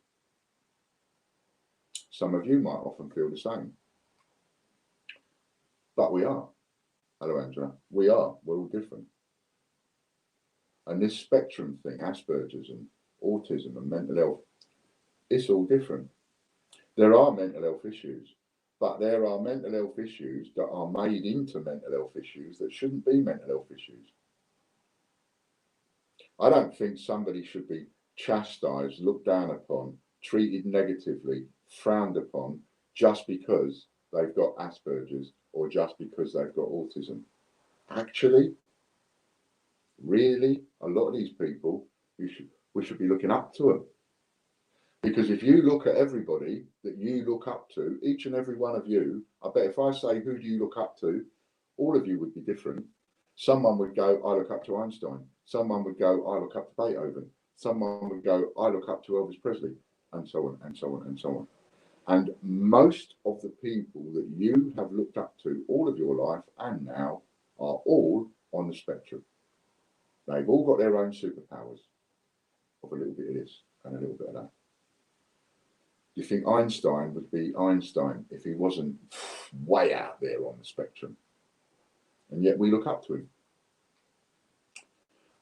Some of you might often feel the same. But we are. Hello, Angela. We are. We're all different. And this spectrum thing, Asperger's and autism and mental health, it's all different. There are mental health issues. But there are mental health issues that are made into mental health issues that shouldn't be mental health issues. I don't think somebody should be chastised, looked down upon, treated negatively, frowned upon, just because they've got Asperger's or just because they've got autism. Actually, really, a lot of these people, we should be looking up to them. Because if you look at everybody that you look up to, each and every one of you, I bet if I say, who do you look up to? All of you would be different. Someone would go, I look up to Einstein. Someone would go, I look up to Beethoven. Someone would go, I look up to Elvis Presley, and so on, and so on, and so on. And most of the people that you have looked up to all of your life and now are all on the spectrum. They've all got their own superpowers of a little bit of this and a little bit of that. Do you think Einstein would be Einstein if he wasn't way out there on the spectrum? And yet we look up to him.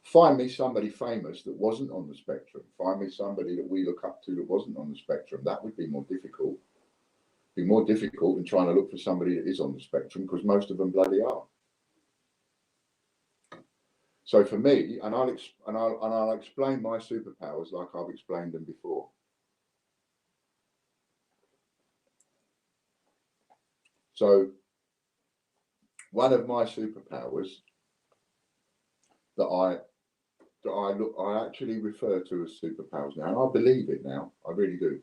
Find me somebody famous that wasn't on the spectrum. Find me somebody that we look up to that wasn't on the spectrum. That would be more difficult. Be more difficult than trying to look for somebody that is on the spectrum, because most of them bloody are. So for me, and I'll explain my superpowers like I've explained them before. So one of my superpowers that I actually refer to as superpowers now, and I believe it now, I really do.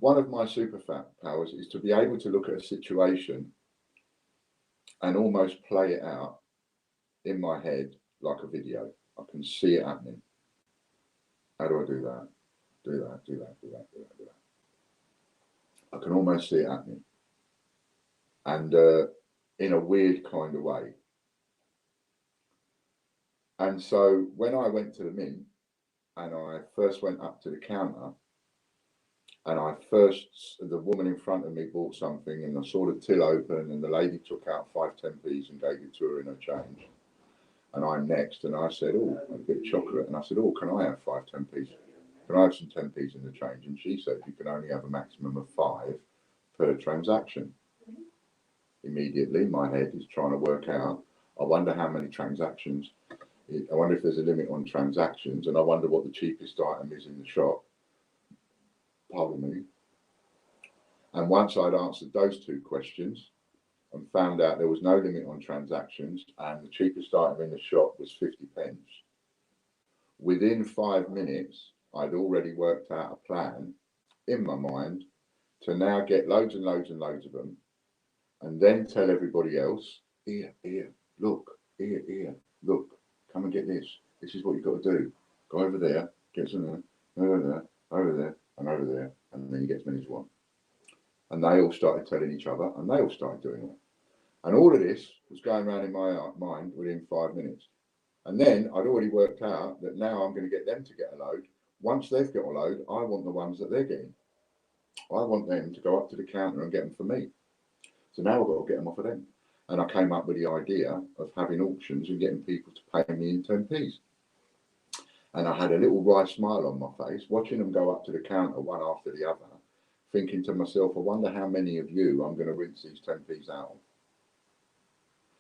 One of my superpowers is to be able to look at a situation and almost play it out in my head like a video. I can see it happening. How do I do that? Do that, do that, do that, do that, do that. I can almost see it happening. And in a weird kind of way. And so when I went to the Mint and I first went up to the counter, and the woman in front of me bought something, and I saw the till open, and the lady took out 5-10p's and gave it to her in her change. And I'm next, and I said, oh, a bit of chocolate. And I said, oh, can I have 5-10p's? Can I have some 10p's in the change? And she said, you can only have a maximum of 5 per transaction. Immediately, my head is trying to work out, I wonder how many transactions, I wonder if there's a limit on transactions, and I wonder what the cheapest item is in the shop. Pardon me. And once I'd answered those 2 questions and found out there was no limit on transactions and the cheapest item in the shop was 50p, within 5 minutes, I'd already worked out a plan in my mind to now get loads and loads and loads of them, and then tell everybody else, here, look, here, look, come and get this. This is what you've got to do. Go over there, get some there, over there, and over there, and then you get as many as you want. And they all started telling each other, and they all started doing it. And all of this was going around in my mind within 5 minutes. And then I'd already worked out that now I'm going to get them to get a load. Once they've got a load, I want the ones that they're getting. I want them to go up to the counter and get them for me. So now I've got to get them off of them. And I came up with the idea of having auctions and getting people to pay me in 10p's. And I had a little wry smile on my face, watching them go up to the counter one after the other, thinking to myself, I wonder how many of you I'm going to rinse these 10p's out of.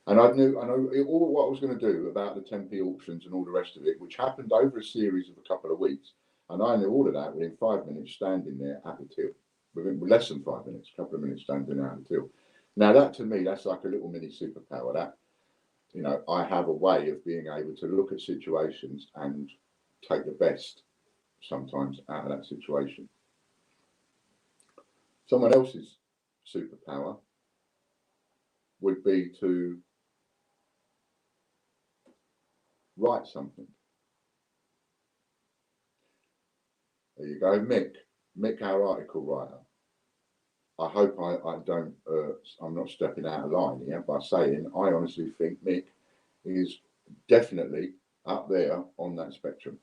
And I know all what I was going to do about the 10p auctions and all the rest of it, which happened over a series of a couple of weeks. And I knew all of that within 5 minutes standing there at the till. Within less than 5 minutes, a couple of minutes standing out at the till. Now that to me, that's like a little mini superpower. That, you know, I have a way of being able to look at situations and take the best sometimes out of that situation. Someone else's superpower would be to write something. There you go, Mick, our article writer. I hope I don't, I'm not stepping out of line here by saying I honestly think Mick is definitely up there on that spectrum.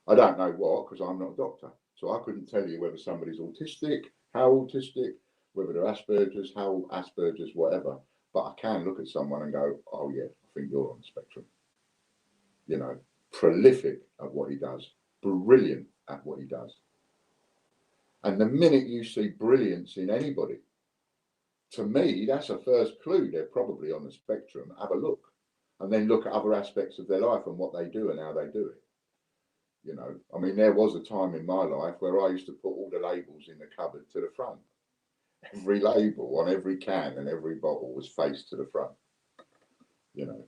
I don't know what, because I'm not a doctor. So I couldn't tell you whether somebody's autistic, how autistic, whether they're Asperger's, how Asperger's, whatever. But I can look at someone and go, oh yeah, I think you're on the spectrum. You know, prolific at what he does, brilliant at what he does. And the minute you see brilliance in anybody, to me, that's a first clue. They're probably on the spectrum. Have a look. And then look at other aspects of their life and what they do and how they do it. You know, I mean, there was a time in my life where I used to put all the labels in the cupboard to the front. Every label on every can and every bottle was faced to the front. You know,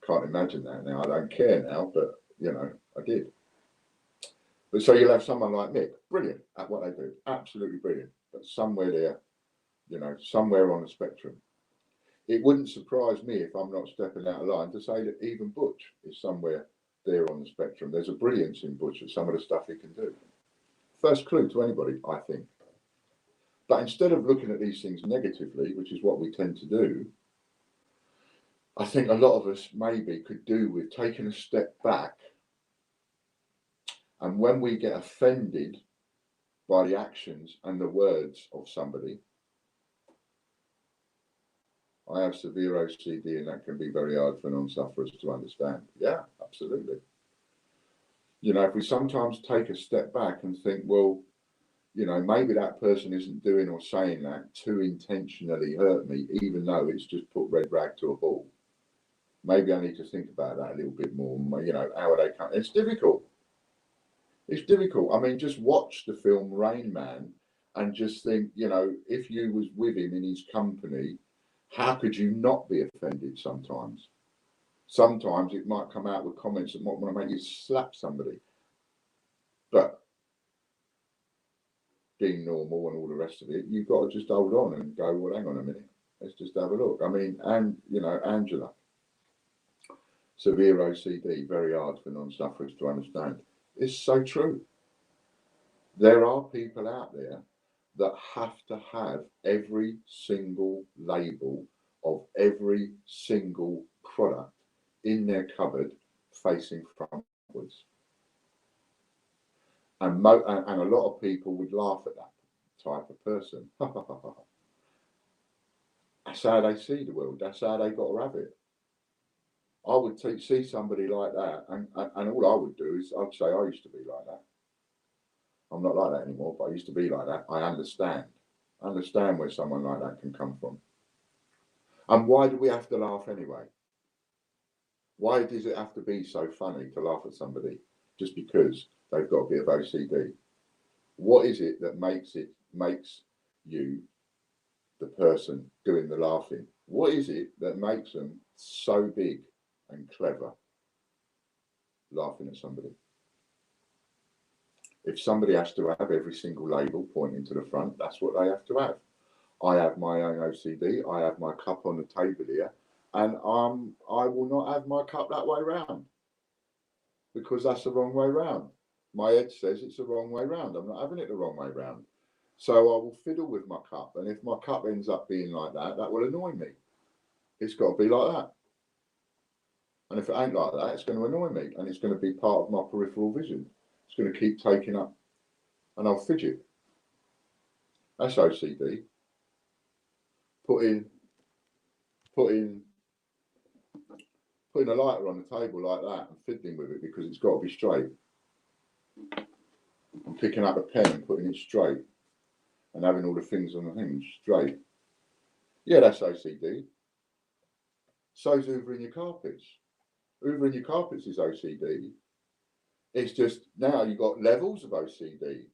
can't imagine that now. I don't care now, but, you know, I did. But so you'll have someone like Mick, brilliant at what they do, absolutely brilliant, but somewhere there, you know, somewhere on the spectrum. It wouldn't surprise me if I'm not stepping out of line to say that even Butch is somewhere there on the spectrum. There's a brilliance in Butch at some of the stuff he can do. First clue to anybody, I think. But instead of looking at these things negatively, which is what we tend to do, I think a lot of us maybe could do with taking a step back. And when we get offended by the actions and the words of somebody, I have severe OCD and that can be very hard for non-sufferers to understand. Yeah, absolutely. You know, if we sometimes take a step back and think, well, you know, maybe that person isn't doing or saying that to intentionally hurt me, even though it's just put red rag to a bull. Maybe I need to think about that a little bit more. You know, how are they coming? It's difficult. It's difficult. I mean, just watch the film Rain Man and just think, you know, if you was with him in his company, how could you not be offended sometimes? Sometimes it might come out with comments that might want to make you slap somebody. But being normal and all the rest of it, you've got to just hold on and go, well, hang on a minute. Let's just have a look. I mean, and, you know, Angela, severe OCD, very hard for non-sufferers to understand. It's so true. There are people out there that have to have every single label of every single product in their cupboard facing frontwards. And a lot of people would laugh at that type of person. That's how they see the world. That's how they got to have it. I would see somebody like that, and all I would do is I'd say I used to be like that. I'm not like that anymore, but I used to be like that. I understand where someone like that can come from. And why do we have to laugh anyway? Why does it have to be so funny to laugh at somebody just because they've got a bit of OCD? What is it that makes you the person doing the laughing? What is it that makes them so big and clever laughing at somebody? If somebody has to have every single label pointing to the front, that's what they have to have. I have my own OCD. I have my cup on the table here, and I will not have my cup that way round because that's the wrong way round. My head says it's the wrong way round. I'm not having it the wrong way round. So I will fiddle with my cup, and if my cup ends up being like that, that will annoy me. It's got to be like that. And if it ain't like that, it's going to annoy me, and it's going to be part of my peripheral vision. It's going to keep taking up, and I'll fidget. That's OCD. Putting a lighter on the table like that and fiddling with it because it's got to be straight. I'm picking up a pen and putting it straight and having all the things on the thing straight. Yeah, that's OCD. So's hoovering your carpets. Hoovering your carpets is OCD. It's just now you've got levels of OCD.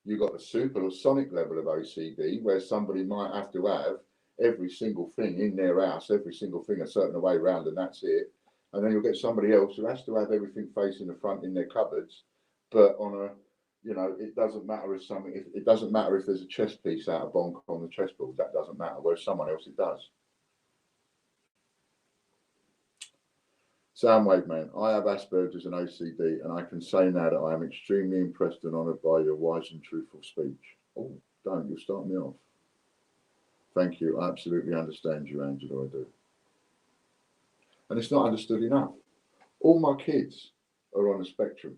You've got the supersonic level of OCD where somebody might have to have every single thing in their house, every single thing a certain way round, and that's it. And then you'll get somebody else who has to have everything facing the front in their cupboards, but on a, you know, it doesn't matter if it doesn't matter if there's a chess piece out of bonk on the chessboard. That doesn't matter. Whereas someone else it does. Soundwave man, I have Asperger's and OCD, and I can say now that I am extremely impressed and honoured by your wise and truthful speech. Oh, don't, you'll start me off. Thank you. I absolutely understand you, Angela, I do. And it's not understood enough. All my kids are on the spectrum.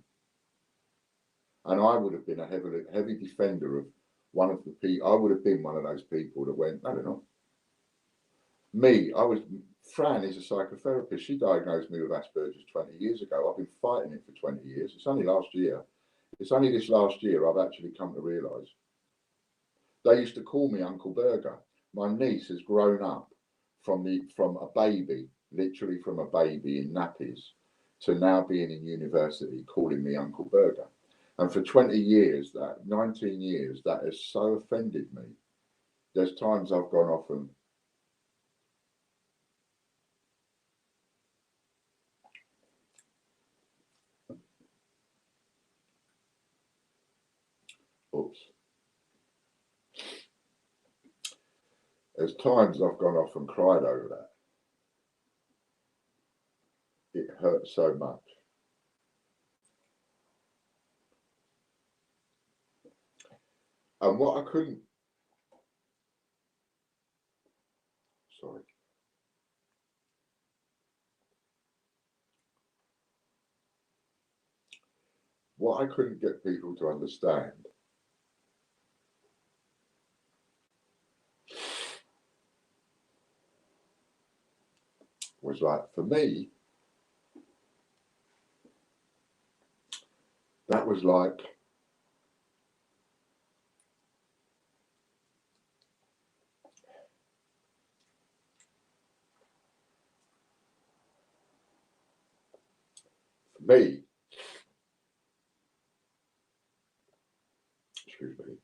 And I would have been a heavy defender of one of the people. I would have been one of those people that went, I don't know. Fran is a psychotherapist. She diagnosed me with Asperger's 20 years ago. I've been fighting it for 20 years. It's only last year. It's only this last year I've actually come to realise. They used to call me Uncle Burger. My niece has grown up from a baby, literally from a baby in nappies, to now being in university, calling me Uncle Burger. And for 20 years, 19 years, that has so offended me. There's times I've gone off and oops. There's times I've gone off and cried over that. It hurts so much. And what I couldn't, sorry. What I couldn't get people to understand was like, for me, that was like for me, excuse me,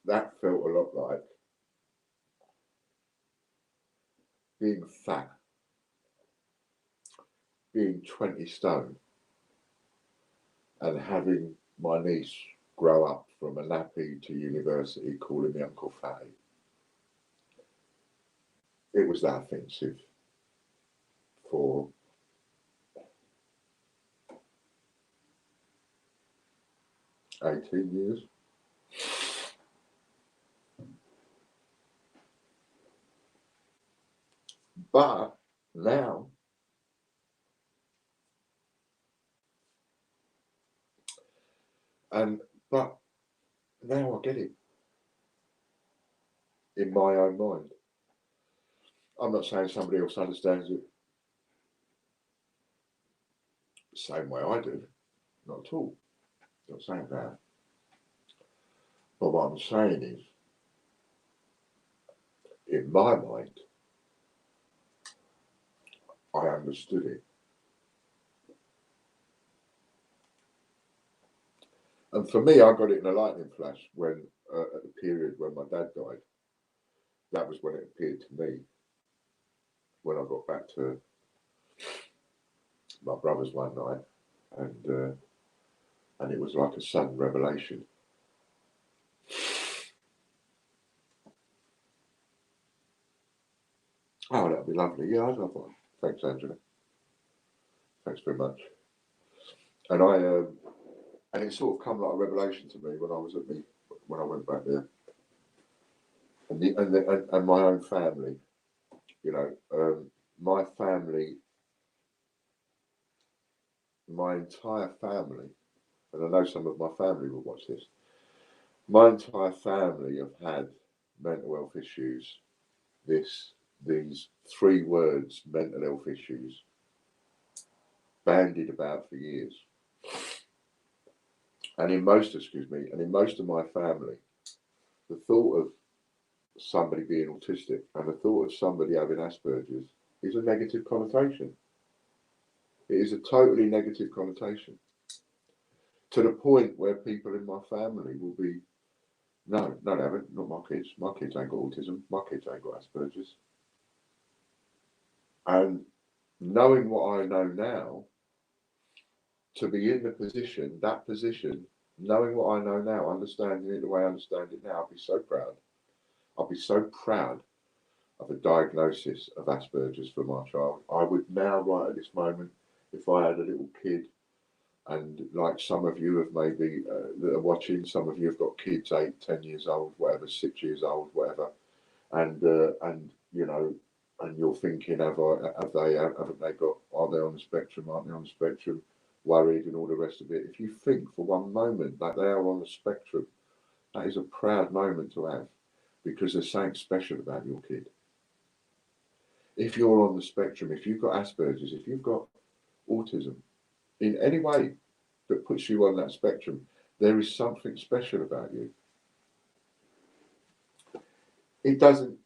that felt a lot like being fat, being 20 stone, and having my niece grow up from a nappy to university calling me Uncle Fatty. It was that offensive for 18 years. But now, but now I get it in my own mind. I'm not saying somebody else understands it the same way I do, not at all. Not saying that. But what I'm saying is, in my mind, I understood it. And for me, I got it in a lightning flash when, at the period when my dad died. That was when it appeared to me, when I got back to my brother's one night, and it was like a sudden revelation. Oh, that'd be lovely. Yeah, I'd love one. Thanks, Angela. Thanks very much. And and it sort of come like a revelation to me when I went back there, and my own family. You know, my family, my entire family, and I know some of my family will watch this. My entire family have had mental health issues. These 3 words, mental health issues, bandied about for years. And in most of my family, the thought of somebody being autistic and the thought of somebody having Asperger's is a negative connotation. It is a totally negative connotation. To the point where people in my family will be, no, they haven't, not my kids. My kids ain't got autism. My kids ain't got Asperger's. And knowing what I know now, to be in the position, knowing what I know now, understanding it the way I understand it now, I'd be so proud. I'd be so proud of a diagnosis of Asperger's for my child. I would now, right at this moment, if I had a little kid, and like some of you have maybe that are watching, some of you have got kids 8, 10 years old, whatever, 6 years old, whatever, and you know, and you're thinking, haven't they got, are they on the spectrum, aren't they on the spectrum, worried and all the rest of it. If you think for one moment that they are on the spectrum, that is a proud moment to have, because there's something special about your kid. If you're on the spectrum, if you've got Asperger's, if you've got autism in any way that puts you on that spectrum, there is something special about you. It doesn't,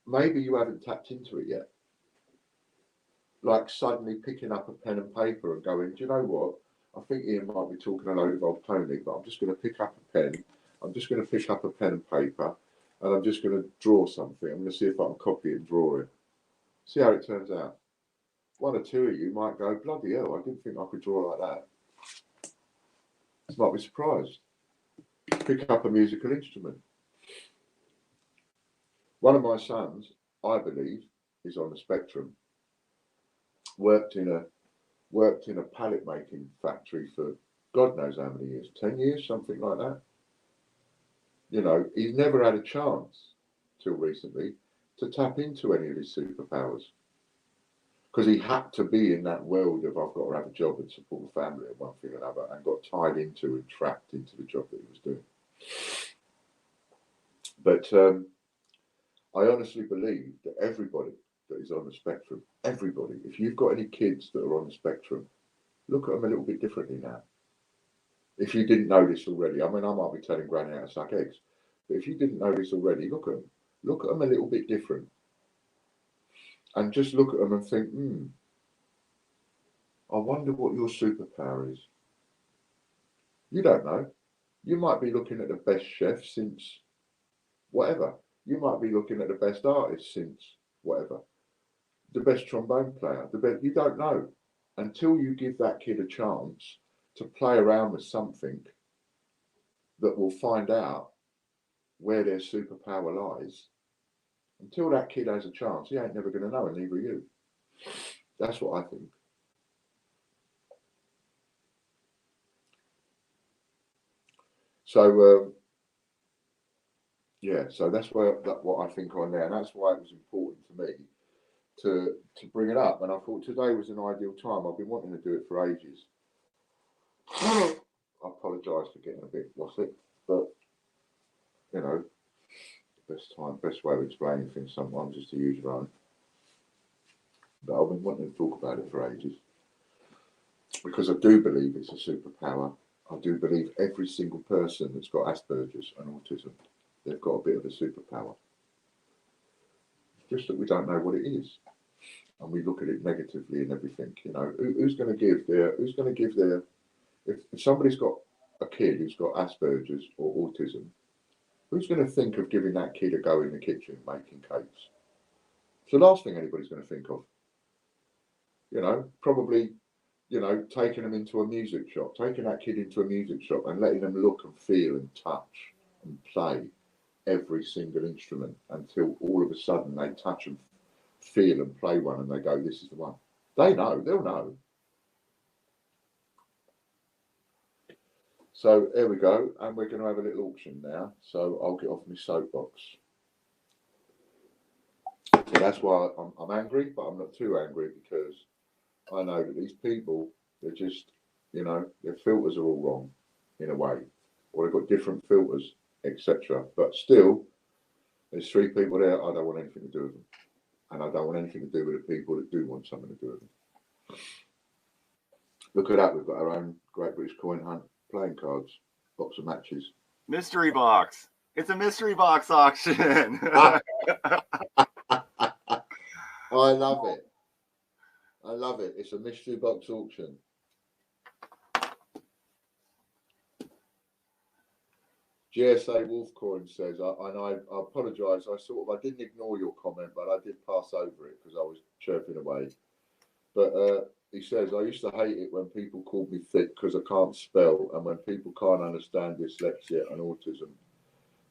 maybe you haven't tapped into it yet. Like suddenly picking up a pen and paper and going, do you know what? I think Ian might be talking a load of old pony, but I'm just going to pick up a pen. I'm just going to pick up a pen and paper, and I'm just going to draw something. I'm going to see if I can copy it and draw it. See how it turns out. One or two of you might go, bloody hell, I didn't think I could draw like that. You might be surprised. Pick up a musical instrument. One of my sons, I believe, is on the spectrum. Worked in a pallet making factory for God knows how many years, 10 years, something like that. You know, he's never had a chance till recently to tap into any of his superpowers because he had to be in that world of I've got to have a job and support the family and one thing or another, and got tied into and trapped into the job that he was doing. But I honestly believe that everybody that is on the spectrum, everybody, if you've got any kids that are on the spectrum, look at them a little bit differently now. If you didn't know this already, I mean, I might be telling Granny how to suck eggs, but if you didn't know this already, look at them a little bit different. And just look at them and think, I wonder what your superpower is. You don't know. You might be looking at the best chef since whatever. You might be looking at the best artist since whatever. The best trombone player. You don't know until you give that kid a chance to play around with something that will find out where their superpower lies. Until that kid has a chance, he ain't never going to know, and neither are you. That's what I think. So, yeah, so that's what I think on there, and that's why it was important to me to bring it up. And I thought today was an ideal time. I've been wanting to do it for ages. I apologise for getting a bit wossy, but you know, best way of explaining things sometimes is to use your own. But I've been wanting to talk about it for ages because I do believe it's a superpower. I do believe every single person that's got Asperger's and autism, they've got a bit of a superpower. It's just that we don't know what it is, and we look at it negatively and everything. You know, who's going to give their if somebody's got a kid who's got Asperger's or autism, who's going to think of giving that kid a go in the kitchen making cakes? It's the last thing anybody's going to think of. You know, probably, you know, taking them into a music shop, taking that kid into a music shop and letting them look and feel and touch and play every single instrument until all of a sudden they touch and feel and play one and they go, this is the one. They'll know. So there we go, and we're going to have a little auction now. So I'll get off my soapbox. So that's why I'm angry, but I'm not too angry because I know that these people, they're just, you know, their filters are all wrong in a way, or they've got different filters, etc. But still, there's three people there. I don't want anything to do with them, and I don't want anything to do with the people that do want something to do with them. Look at that, we've got our own Great British Coin Hunt playing cards, box of matches. Mystery box. It's a mystery box auction. I love it. I love it. It's a mystery box auction. GSA Wolfcoin says, I apologise. I didn't ignore your comment, but I did pass over it because I was chirping away. But he says, I used to hate it when people called me thick because I can't spell, and when people can't understand dyslexia and autism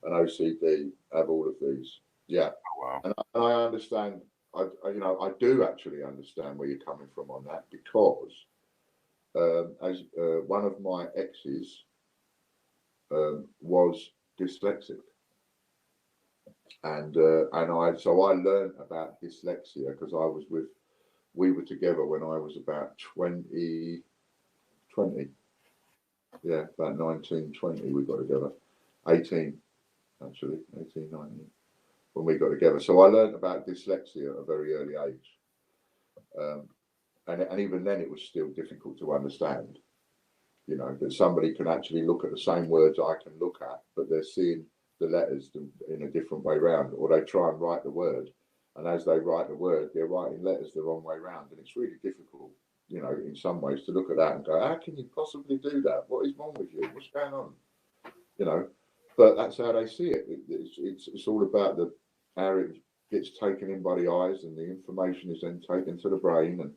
and OCD, have all of these. Yeah. Wow. And I understand. I do actually understand where you're coming from on that because as one of my exes was dyslexic, and I learned about dyslexia because we were together when I was about 20, yeah, about 19, 20 we got together, 18 actually, 18, 19 when we got together. So I learned about dyslexia at a very early age, and even then it was still difficult to understand, you know, that somebody can actually look at the same words I can look at, but they're seeing the letters in a different way round, or they try and write the word, and as they write the word, they're writing letters the wrong way round, and it's really difficult, you know, in some ways to look at that and go, how can you possibly do that? What is wrong with you? What's going on? You know, but that's how they see it. It's all about how it gets taken in by the eyes, and the information is then taken to the brain, and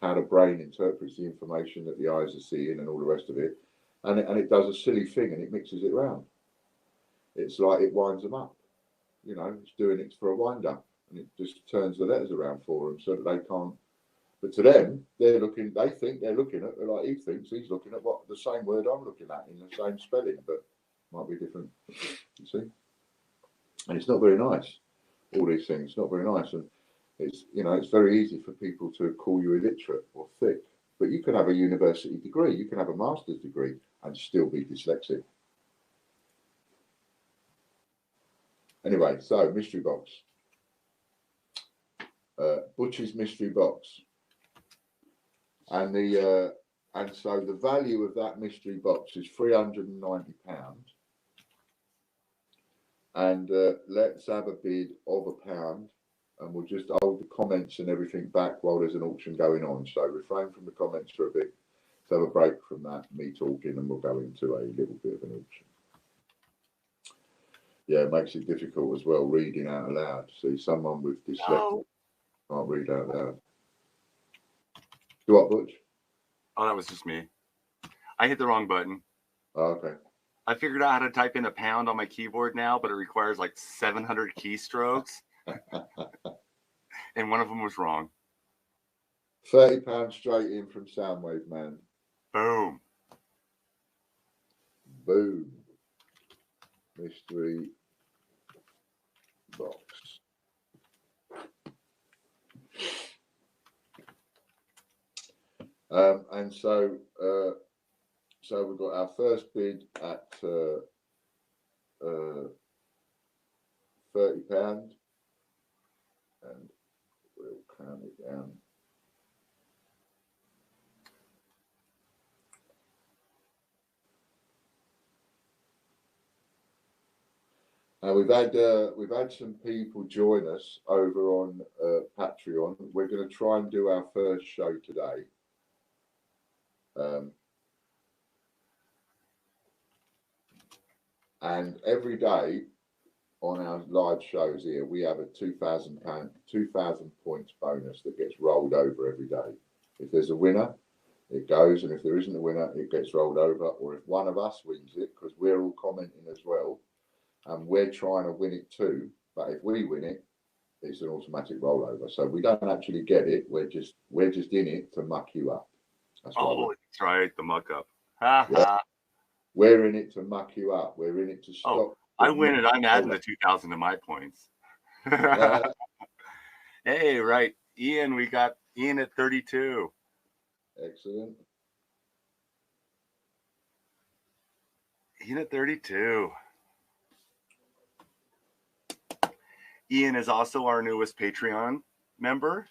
how the brain interprets the information that the eyes are seeing, and all the rest of it. And it does a silly thing, and it mixes it round. It's like it winds them up. You know, it's doing it for a wind up, and it just turns the letters around for them so that they can't. But to them, they think they're looking at, like he thinks he's looking at what the same word I'm looking at in the same spelling, but might be different. You see? And it's not very nice, all these things, not very nice. And it's, you know, it's very easy for people to call you illiterate or thick, but you can have a university degree, you can have a master's degree and still be dyslexic. Anyway, so mystery box. Butch's mystery box. And so the value of that mystery box is £390. And let's have a bid of £1, and we'll just hold the comments and everything back while there's an auction going on. So refrain from the comments for a bit. Let's have a break from that, me talking, and we'll go into a little bit of an auction. Yeah, it makes it difficult as well, reading out loud. See, someone with dyslexia can't read out loud. Do what, Butch? Oh, that was just me. I hit the wrong button. Oh, okay. I figured out how to type in £1 on my keyboard now, but it requires like 700 keystrokes. And one of them was wrong. £30 straight in from Soundwave Man. Boom. Boom. Mystery box. And so we've got our first bid at £30, and we'll count it down. We've had some people join us over on Patreon. We're going to try and do our first show today. And every day on our live shows here, we have a £2,000 points bonus that gets rolled over every day. If there's a winner, it goes, and if there isn't a winner, it gets rolled over. Or if one of us wins it, because we're all commenting as well, and we're trying to win it too. But if we win it, it's an automatic rollover. So we don't actually get it. We're just in it to muck you up. That's that's right, the muck up. Ha ha. We're in it to muck you up. We're in it to stop. Oh, I win it. I'm adding the 2,000 to my points. Hey, right. Ian, we got Ian at 32. Excellent. Ian at 32. Ian is also our newest Patreon member.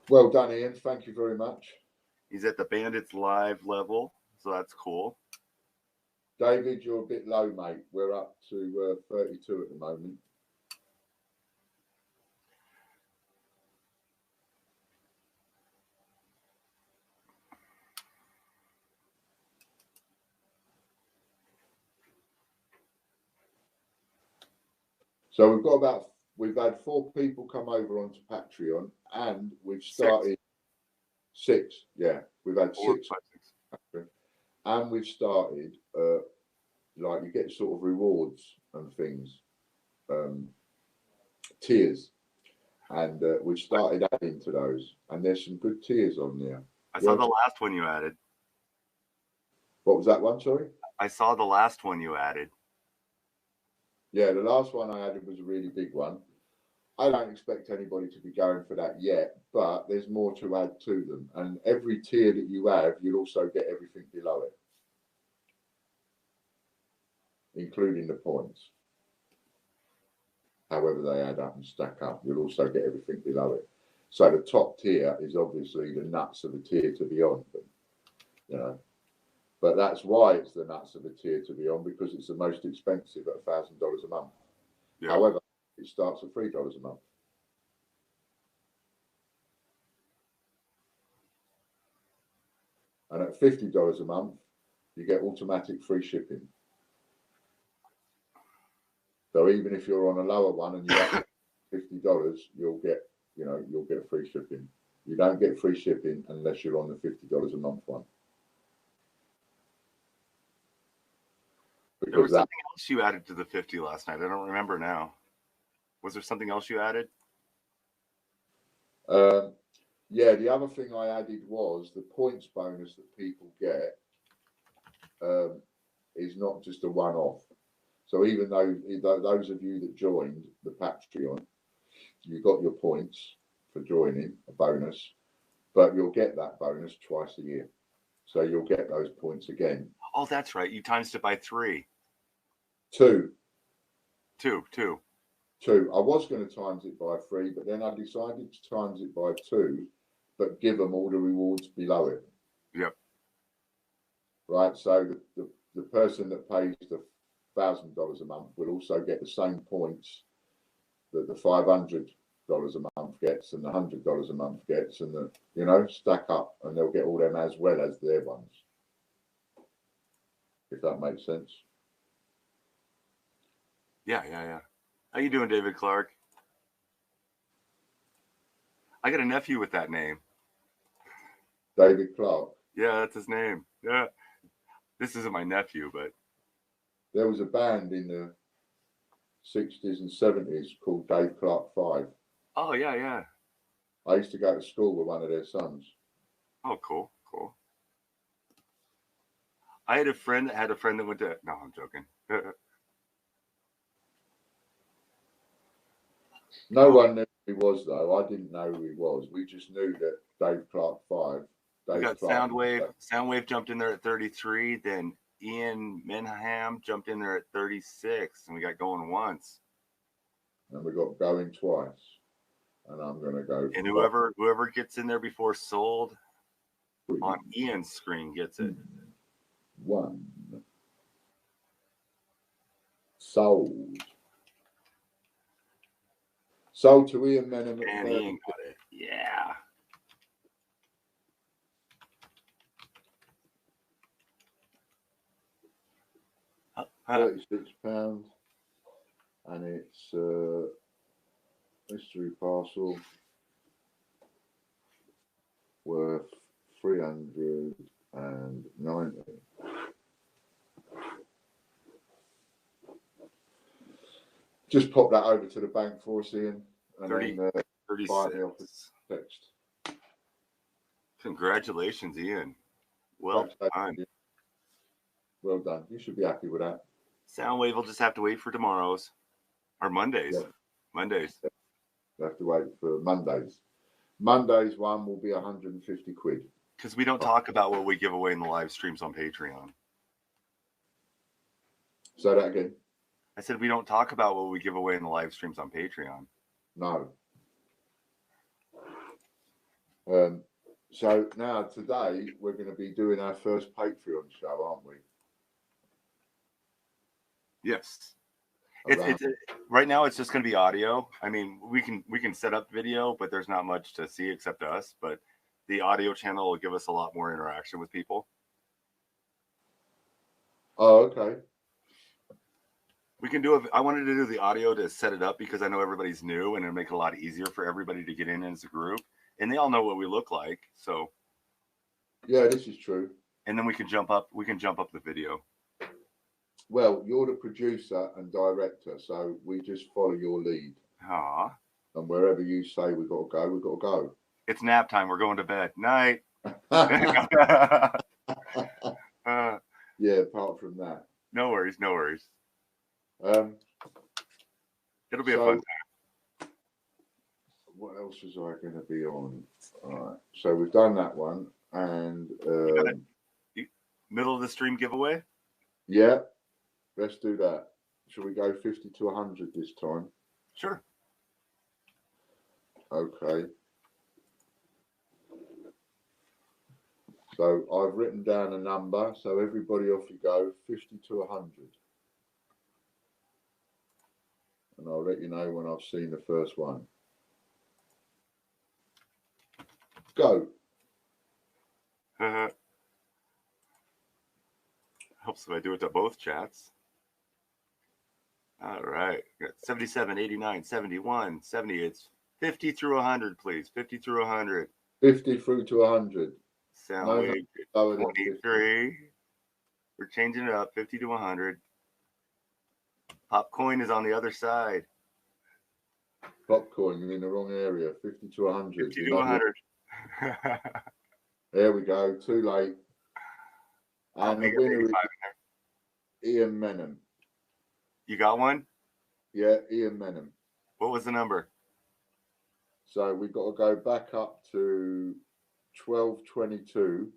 Well done, Ian. Thank you very much. He's at the Bandits Live level, so that's cool. David, you're a bit low, mate. We're up to 32 at the moment. So we've had 4 people come over onto Patreon, and we've started 6. Yeah, we've had 6. And we've started, like, you get sort of rewards and things, tiers. And we've started adding to those. And there's some good tiers on there. I saw the last one you added. What was that one, sorry? I saw the last one you added. Yeah, the last one I added was a really big one. I don't expect anybody to be going for that yet, but there's more to add to them. And every tier that you have, you'll also get everything below it, including the points. However they add up and stack up, you'll also get everything below it. So the top tier is obviously the nuts of the tier to be on. But, you know, But that's why it's the nuts of a tier to be on, because it's the most expensive at $1,000 a month. Yeah. However, it starts at $3 a month. And at $50 a month, you get automatic free shipping. So even if you're on a lower one and you have $50, you'll get free shipping. You don't get free shipping unless you're on the $50 a month one. There was something else you added to the 50 last night. I don't remember now. Was there something else you added? Yeah, the other thing I added was the points bonus that people get is not just a one-off. So even though those of you that joined the Patreon, you got your points for joining, a bonus, but you'll get that bonus twice a year. So you'll get those points again. Oh, that's right. You times it by 3. Two. I was going to times it by 3, but then I decided to times it by 2, but give them all the rewards below it. Yep. Right. So the person that pays the $1,000 a month will also get the same points that the $500 a month gets and the $100 a month gets, and stack up, and they'll get all them as well as their ones. If that makes sense. Yeah. How you doing, David Clark? I got a nephew with that name. David Clark. Yeah, that's his name. Yeah. This isn't my nephew, but there was a band in the 60s and 70s called Dave Clark 5. Oh, yeah. I used to go to school with one of their sons. Oh, cool. I had a friend that went to... No, I'm joking. No one knew who he was, though. I didn't know who he was. We just knew that Dave Clark 5. We got Soundwave. Soundwave jumped in there at 33. Then Ian Menham jumped in there at 36. And we got going once. And we got going twice. And I'm going to go... And whoever gets in there before sold on Ian's screen gets it. 1. Sold. Sold to Ian Menham. And Ian got it. Yeah. £36. And it's mystery parcel worth 390. Just pop that over to the bank for us, Ian, and 36. Off the text. Congratulations, Ian. Well done. Well done. You should be happy with that. Soundwave will just have to wait for tomorrow's or Mondays. Yeah. Mondays. You have to wait for Mondays. Monday's one will be 150 quid. Because we don't talk about what we give away in the live streams on Patreon. Say that again. I said we don't talk about what we give away in the live streams on Patreon. No. So now today we're going to be doing our first Patreon show, aren't we? Yes. It's right now it's just going to be audio. I mean, we can set up video, but there's not much to see except us. But the audio channel will give us a lot more interaction with people. Oh, okay. We can do it. I wanted to do the audio to set it up because I know everybody's new and it'll make it a lot easier for everybody to get in as a group. And they all know what we look like. So yeah, this is true. And then we can jump up the video. Well, you're the producer and director, so we just follow your lead. Aww. And wherever you say we've got to go. It's nap time. We're going to bed. Night. Yeah, apart from that. No worries. It'll be a fun time. What else was I going to be on? All right. So we've done that one. And middle of the stream giveaway? Yeah. Let's do that. Shall we go 50 to 100 this time? Sure. Okay. So I've written down a number. So everybody off you go, 50 to 100. And I'll let you know when I've seen the first one. Go. Helps if I do it to both chats. All right. Got 77, 89, 71, 70. It's 50 through 100, please. 50 through 100. 50 through to 100. Soundwave, No, 23. We're changing it up, 50 to 100. Popcoin is on the other side. Popcorn, you're in the wrong area. 50 to 100. 50 to 100. There we go. Too late. And the winner is Ian Menham. You got one? Yeah, Ian Menham. What was the number? So we've got to go back up to 1222,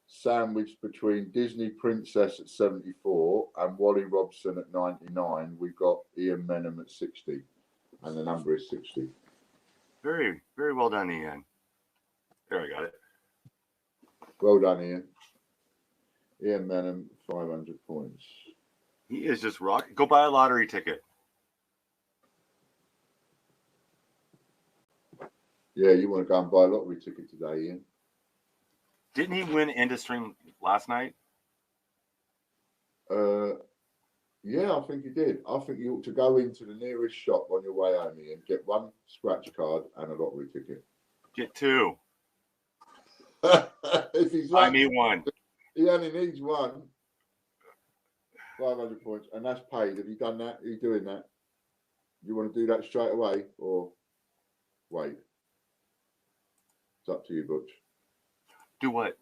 sandwiched between Disney Princess at 74 and Wally Robson at 99. We've got Ian Menham at 60, and the number is 60. Very, very well done, Ian. There, I got it. Well done, Ian. Ian Menham, 500 points. He is just rocking. Go buy a lottery ticket. Yeah, you want to go and buy a lottery ticket today, Ian? Didn't he win Industream last night? Yeah, I think he did. I think you ought to go into the nearest shop on your way home, Ian, get one scratch card and a lottery ticket. Get two. If he's Buy me one. He only needs one. 500 points, and that's paid. Have you done that? Are you doing that? You want to do that straight away or wait? It's up to you, Butch. Do what?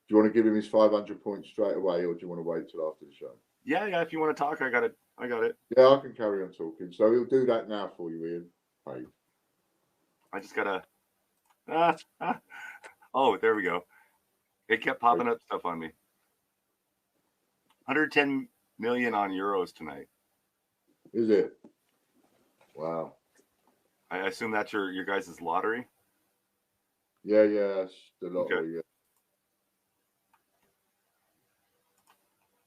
Do you want to give him his 500 points straight away, or do you want to wait till after the show? Yeah. If you want to talk, I got it. Yeah, I can carry on talking. So he'll do that now for you, Ian. Paid. I just gotta. Oh, there we go. It kept popping up stuff on me. 110 million on euros tonight. Is it? Wow. I assume that's your guys' lottery. Yeah, that's the lottery. Okay. Yeah.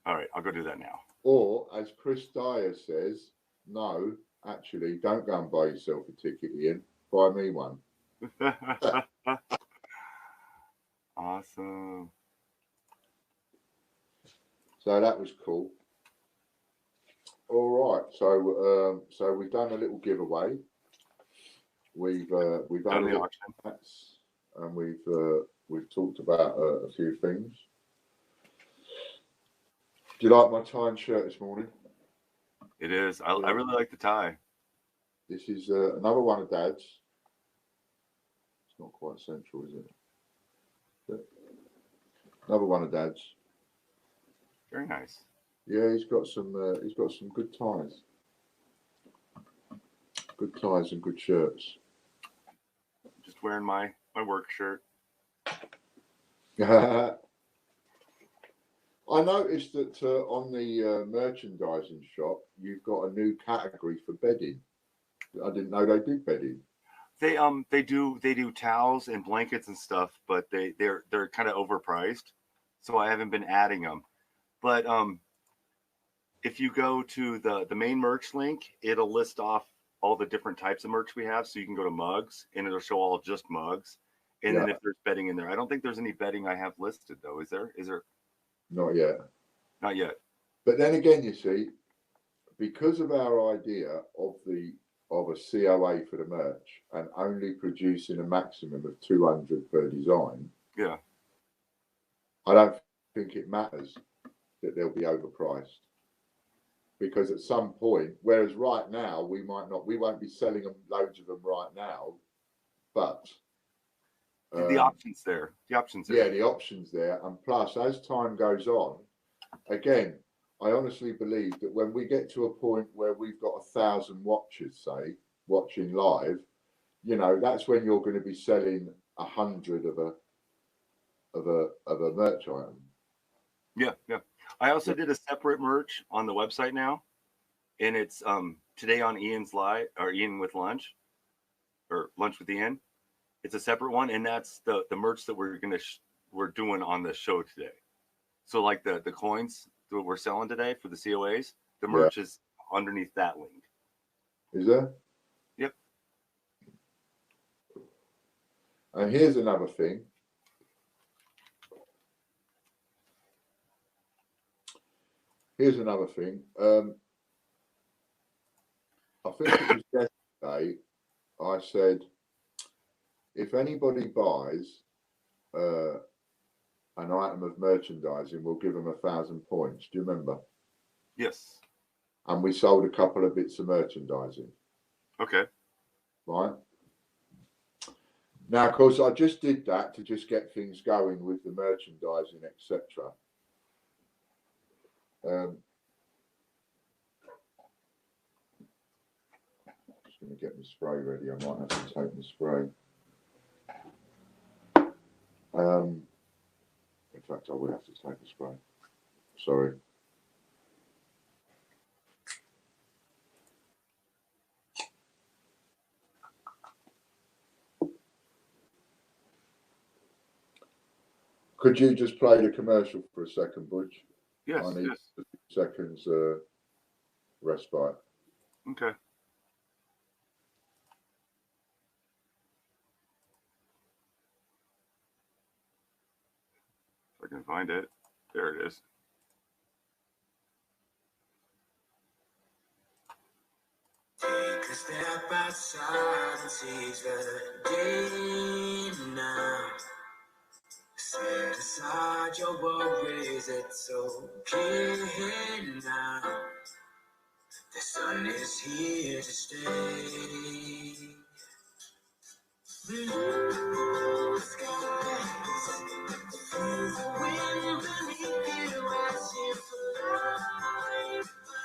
All right, I'll go do that now. Or, as Chris Dyer says, no, actually, don't go and buy yourself a ticket, Ian. Buy me one. Awesome. So that was cool. All right, so we've done a little giveaway. We've done the auction, and we've talked about a few things. Do you like my tie and shirt this morning? It is. I really like the tie. This is another one of Dad's. It's not quite central, is it? But another one of Dad's. Very nice. Yeah, he's got some good ties. Good ties and good shirts. Just wearing my work shirt. I noticed that on the merchandising shop, you've got a new category for bedding. I didn't know they did bedding. They do towels and blankets and stuff, but they're kind of overpriced, so I haven't been adding them. But if you go to the main merch link, it'll list off all the different types of merch we have, so you can go to mugs and it'll show all just mugs. And then if there's bedding in there, I don't think there's any bedding I have listed though. Is there? Not yet. Not yet. But then again, you see, because of our idea of a COA for the merch and only producing a maximum of 200 per design. Yeah. I don't think it matters that they'll be overpriced. Because at some point, whereas right now we won't be selling them loads of them right now, but the options there. Yeah, the options there. And plus, as time goes on, again, I honestly believe that when we get to a point where we've got 1,000 watchers, say, watching live, that's when you're going to be selling 100 of a merch item. Yeah. I also did a separate merch on the website now, and it's today on Ian's live or Ian with lunch, or lunch with Ian. It's a separate one, and that's the merch that we're going to we're doing on the show today. So like the coins that we're selling today for the COAs, the merch is underneath that link. Is there? Yep. And here's another thing. Here's another thing. I think it was yesterday I said, if anybody buys an item of merchandising, we'll give them 1,000 points. Do you remember? Yes. And we sold a couple of bits of merchandising. Okay. Right. Now, of course, I just did that to just get things going with the merchandising, etc. Just going to get my spray ready. I might have to take the spray. In fact, I will have to take the spray. Sorry. Could you just play the commercial for a second, Butch? Yes. I need yes. 2 seconds respite. Okay. If I can find it. There it is. Take a step outside and seize the day now. Set aside your worries, it's okay now. The sun is here to stay. Blue skies, feel the wind beneath you as you fly by.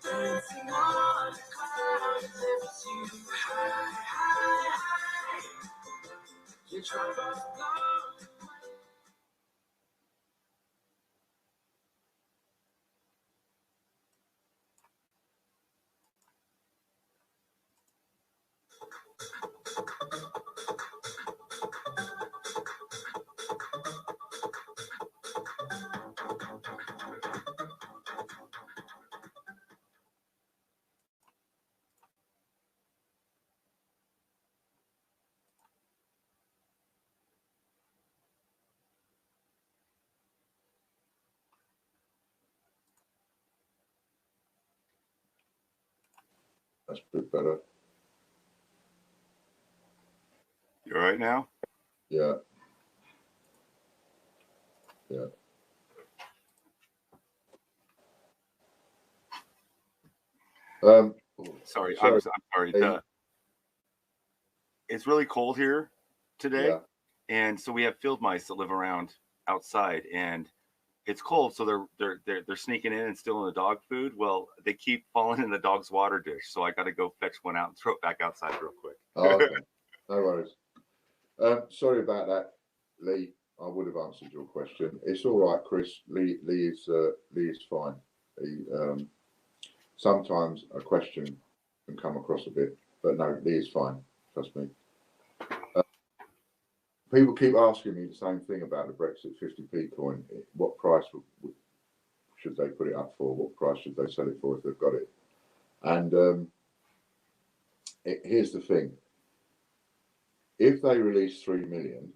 Dancing on the clouds lifts you high, high, high. Your troubles gone. That's a bit better. You all right now? Yeah. Yeah. Sorry. I'm sorry. It's really cold here today, and so we have field mice that live around outside, and it's cold, so they're sneaking in and stealing the dog food. Well, they keep falling in the dog's water dish, so I got to go fetch one out and throw it back outside real quick. Oh, okay. No worries. Sorry about that, Lee. I would have answered your question. It's all right, Chris. Lee is fine. Sometimes a question can come across a bit, but no, Lee is fine. Trust me. People keep asking me the same thing about the Brexit 50p coin. What price should they put it up for? What price should they sell it for if they've got it? And here's the thing. If they release 3 million,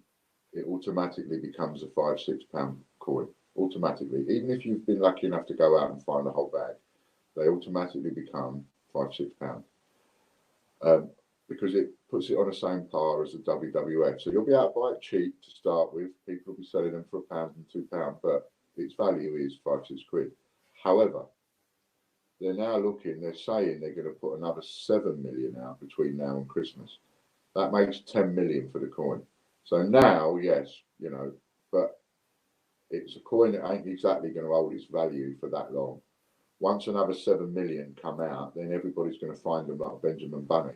it automatically becomes a £5-6 coin. Automatically. Even if you've been lucky enough to go out and find a whole bag, they automatically become £5-6. Because it puts it on the same par as the WWF. So you'll be able to buy it cheap to start with. People will be selling them for £1 and £2, but its value is 5-6 quid. However, they're saying they're going to put another 7 million out between now and Christmas. That makes 10 million for the coin. So now, yes, but it's a coin that ain't exactly going to hold its value for that long. Once another 7 million come out, then everybody's going to find them like Benjamin Bunny.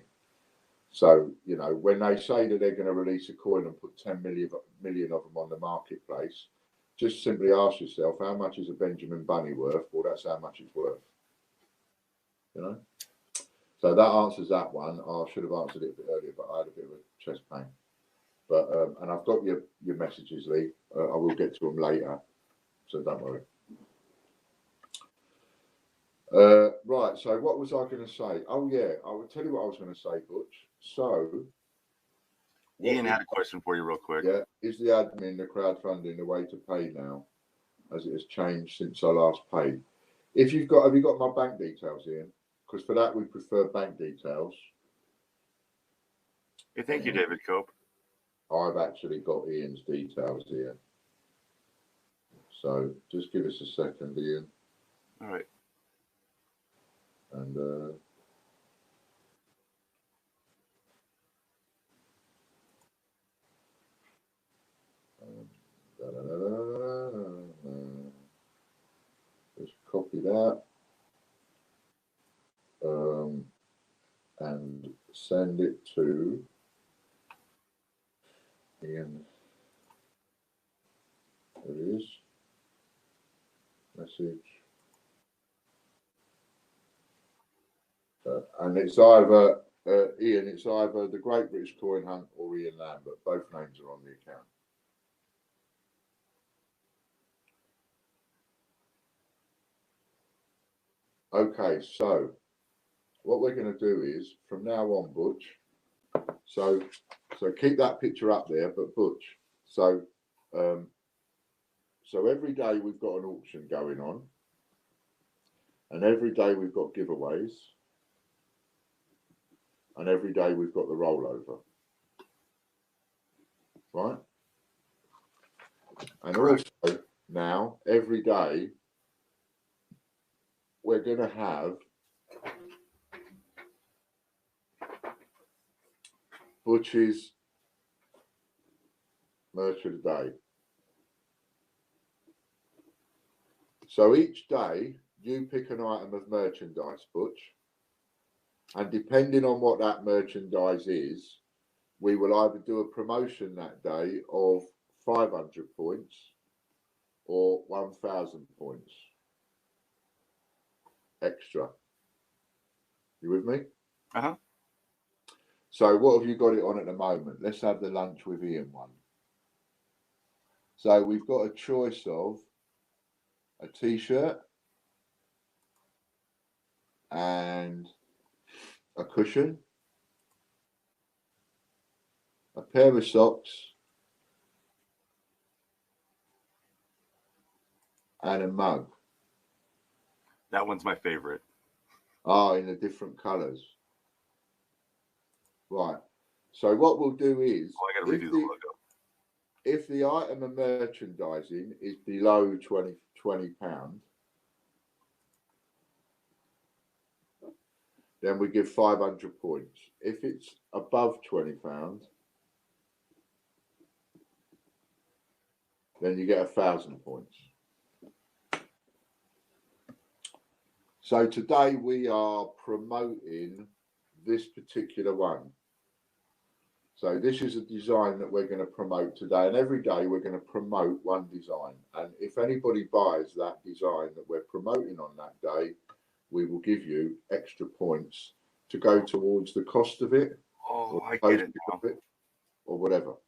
So, when they say that they're going to release a coin and put 10 million of them on the marketplace, just simply ask yourself, how much is a Benjamin Bunny worth? Well, that's how much it's worth. So that answers that one. I should have answered it a bit earlier, but I had a bit of a chest pain. But and I've got your messages, Lee. I will get to them later, so don't worry. Right. So what was I going to say? Oh yeah, I will tell you what I was going to say, Butch. So Ian had a question for you, real quick. Yeah, is the admin, the crowdfunding, the way to pay now, as it has changed since I last paid? Have you got my bank details, Ian? Because for that we prefer bank details. Hey, thank you, David Cope. I've actually got Ian's details here. So just give us a second, Ian. All right. And just copy that and send it to Ian. There it is. Message. And it's either Ian, it's either the Great British Coin Hunt or Ian Lambert. Both names are on the account. Okay, so what we're going to do is from now on, Butch. So keep that picture up there, but Butch. So every day we've got an auction going on, and every day we've got giveaways, and every day we've got the rollover. Right? And also now every day we're going to have Butch's merch of the day. So each day you pick an item of merchandise, Butch, and depending on what that merchandise is, we will either do a promotion that day of 500 points or 1,000 points extra. You with me? Uh-huh. So what have you got it on at the moment? Let's have the lunch with Ian one. So we've got a choice of a t-shirt and a cushion, a pair of socks, and a mug. That one's my favorite. Oh, in the different colours. Right. So what we'll do is, I got to redo the logo. If the item of merchandising is below £20, then we give 500 points. If it's above £20, then you get 1,000 points. So today we are promoting this particular one. So this is a design that we're going to promote today, and every day we're going to promote one design. And if anybody buys that design that we're promoting on that day, we will give you extra points to go towards the cost of it, or I get it now. Or whatever.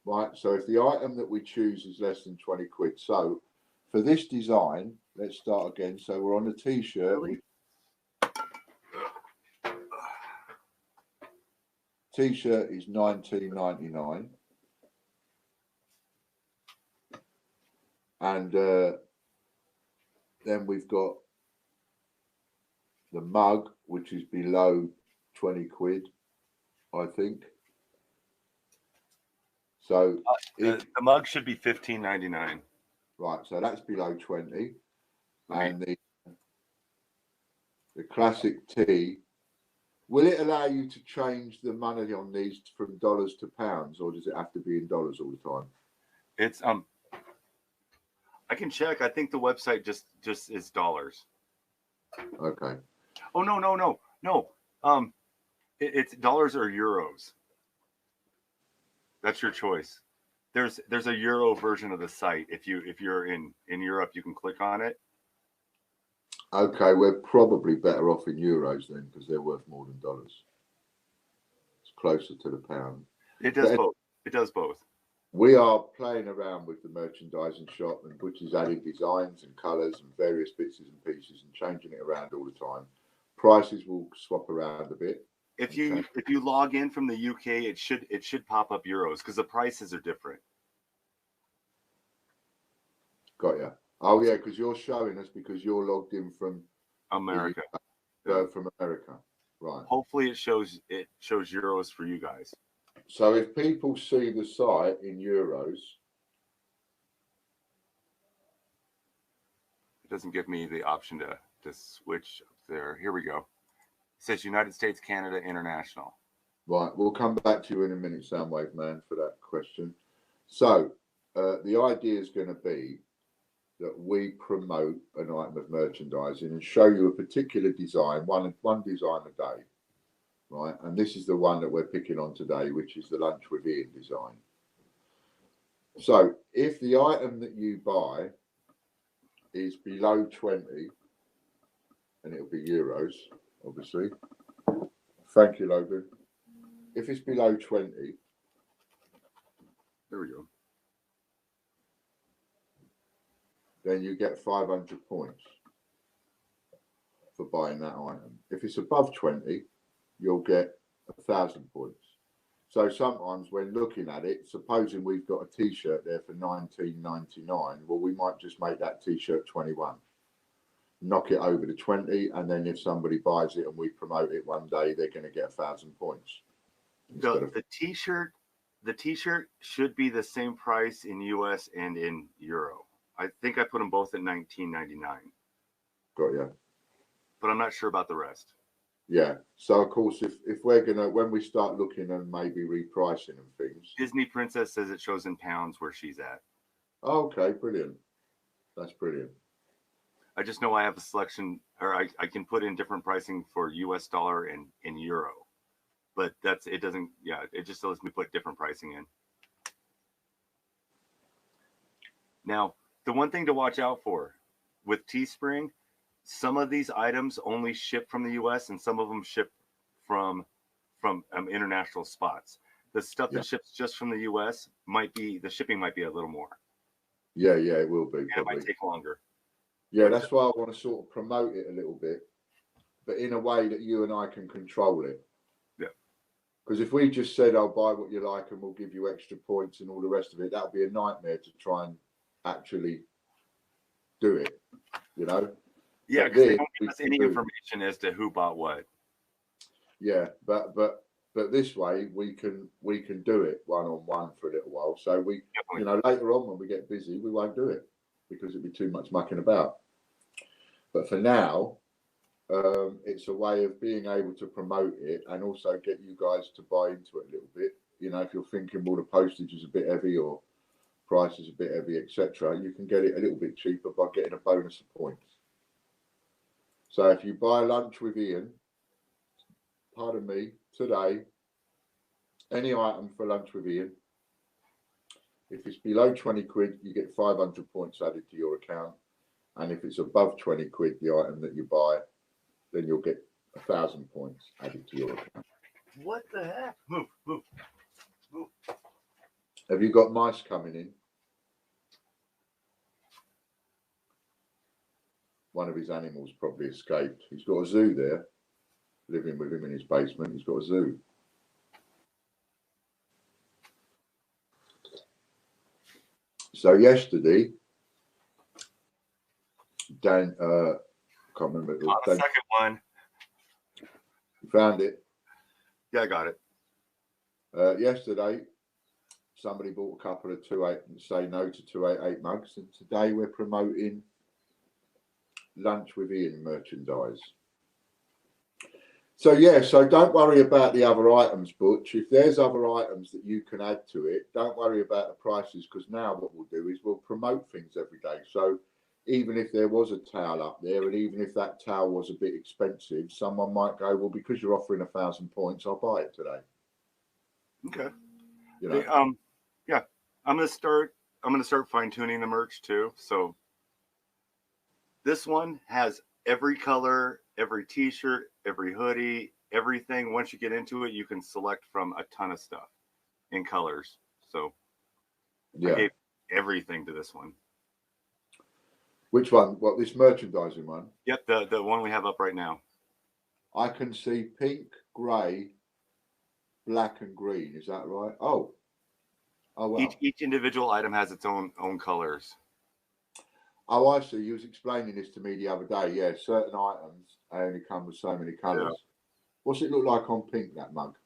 Right. So if the item that we choose is less than 20 quid, so for this design, let's start again. So we're on the t-shirt. Really? T-shirt is $19.99, and then we've got the mug, which is below 20 quid, I think. So the mug should be $15.99. Right, so that's below 20, and the classic tee. Will it allow you to change the money on these from dollars to pounds, or does it have to be in dollars all the time? It's I can check. I think the website just is dollars. Okay. Oh no. It's dollars or euros. That's your choice. There's a euro version of the site. If you're in Europe, you can click on it. Okay, we're probably better off in euros then, because they're worth more than dollars. It's closer to the pound. It does both. It does both. We are playing around with the merchandising shop, and Butch is adding designs and colours and various bits and pieces and changing it around all the time. Prices will swap around a bit. If you log in from the UK, it should pop up euros because the prices are different. Got ya. Oh yeah, because you're showing us because you're logged in from America. From America, right? Hopefully, it shows euros for you guys. So if people see the site in euros, it doesn't give me the option to switch up there. Here we go. It says United States, Canada, International. Right, we'll come back to you in a minute, Soundwave Man, for that question. So the idea is going to be that we promote an item of merchandising and show you a particular design, one design a day, right? And this is the one that we're picking on today, which is the Lunch with Ian design. So if the item that you buy is below 20, and it'll be euros, obviously. Thank you, Logan. If it's below 20, there we go. Then you get 500 points for buying that item. If it's above 20, you'll get 1,000 points. So sometimes when looking at it, supposing we've got a T-shirt there for $19.99, well, we might just make that T-shirt 21, knock it over to 20, and then if somebody buys it and we promote it one day, they're going to get 1,000 points. The T-shirt should be the same price in US and in Euro. I think I put them both at $19.99. Got you. But I'm not sure about the rest. Yeah. So of course, if we're gonna, when we start looking and maybe repricing and things. Disney Princess says it shows in pounds where she's at. Okay, brilliant. That's brilliant. I just know I have a selection, or I can put in different pricing for US dollar and in Euro. But it doesn't, yeah, it just lets me put different pricing in. Now, the one thing to watch out for with Teespring, some of these items only ship from the US and some of them ship from international spots. The stuff that ships just from the US the shipping might be a little more. Yeah, it will be. It might take longer. Yeah, that's why I want to sort of promote it a little bit, but in a way that you and I can control it. Yeah. Because if we just said, "I'll buy what you like and we'll give you extra points and all the rest of it," that would be a nightmare to try and actually do it, you know? Yeah, because they don't give us any information as to who bought what. Yeah, but this way we can do it one-on-one for a little while. So we, you know, later on when we get busy, we won't do it because it'd be too much mucking about. But for now, it's a way of being able to promote it and also get you guys to buy into it a little bit. You know, if you're thinking, well, the postage is a bit heavy or price is a bit heavy, etc., you can get it a little bit cheaper by getting a bonus of points. So if you buy lunch with Ian, pardon me, today, any item for lunch with Ian, if it's below 20 quid, you get 500 points added to your account. And if it's above 20 quid, the item that you buy, then you'll get 1,000 points added to your account. What the heck? Move. Have you got mice coming in? One of his animals probably escaped. He's got a zoo there, living with him in his basement. He's got a zoo. So yesterday, Dan, can't remember. On the second one. You found it? Yeah, I got it. Yesterday, somebody bought a couple of Say No to 288 mugs, and today we're promoting Lunch with Ian merchandise. So yeah, so don't worry about the other items, Butch. If there's other items that you can add to it, don't worry about the prices, because now what we'll do is we'll promote things every day. So even if there was a towel up there, and even if that towel was a bit expensive, someone might go, well, because you're offering 1,000 points, I'll buy it today. Okay. You know. Yeah, I'm gonna start fine tuning the merch too. So this one has every color, every t-shirt, every hoodie, everything. Once you get into it, you can select from a ton of stuff. in colors. So Yeah. I gave everything to this one. Which one? What, this merchandising one? Yep, the one we have up right now. I can see pink, grey, black, and green. Is that right? Oh, well. Each individual item has its own colors. Oh, I see. You was explaining this to me the other day. Yeah, certain items only come with so many colours. Yeah. What's it look like on pink, that mug?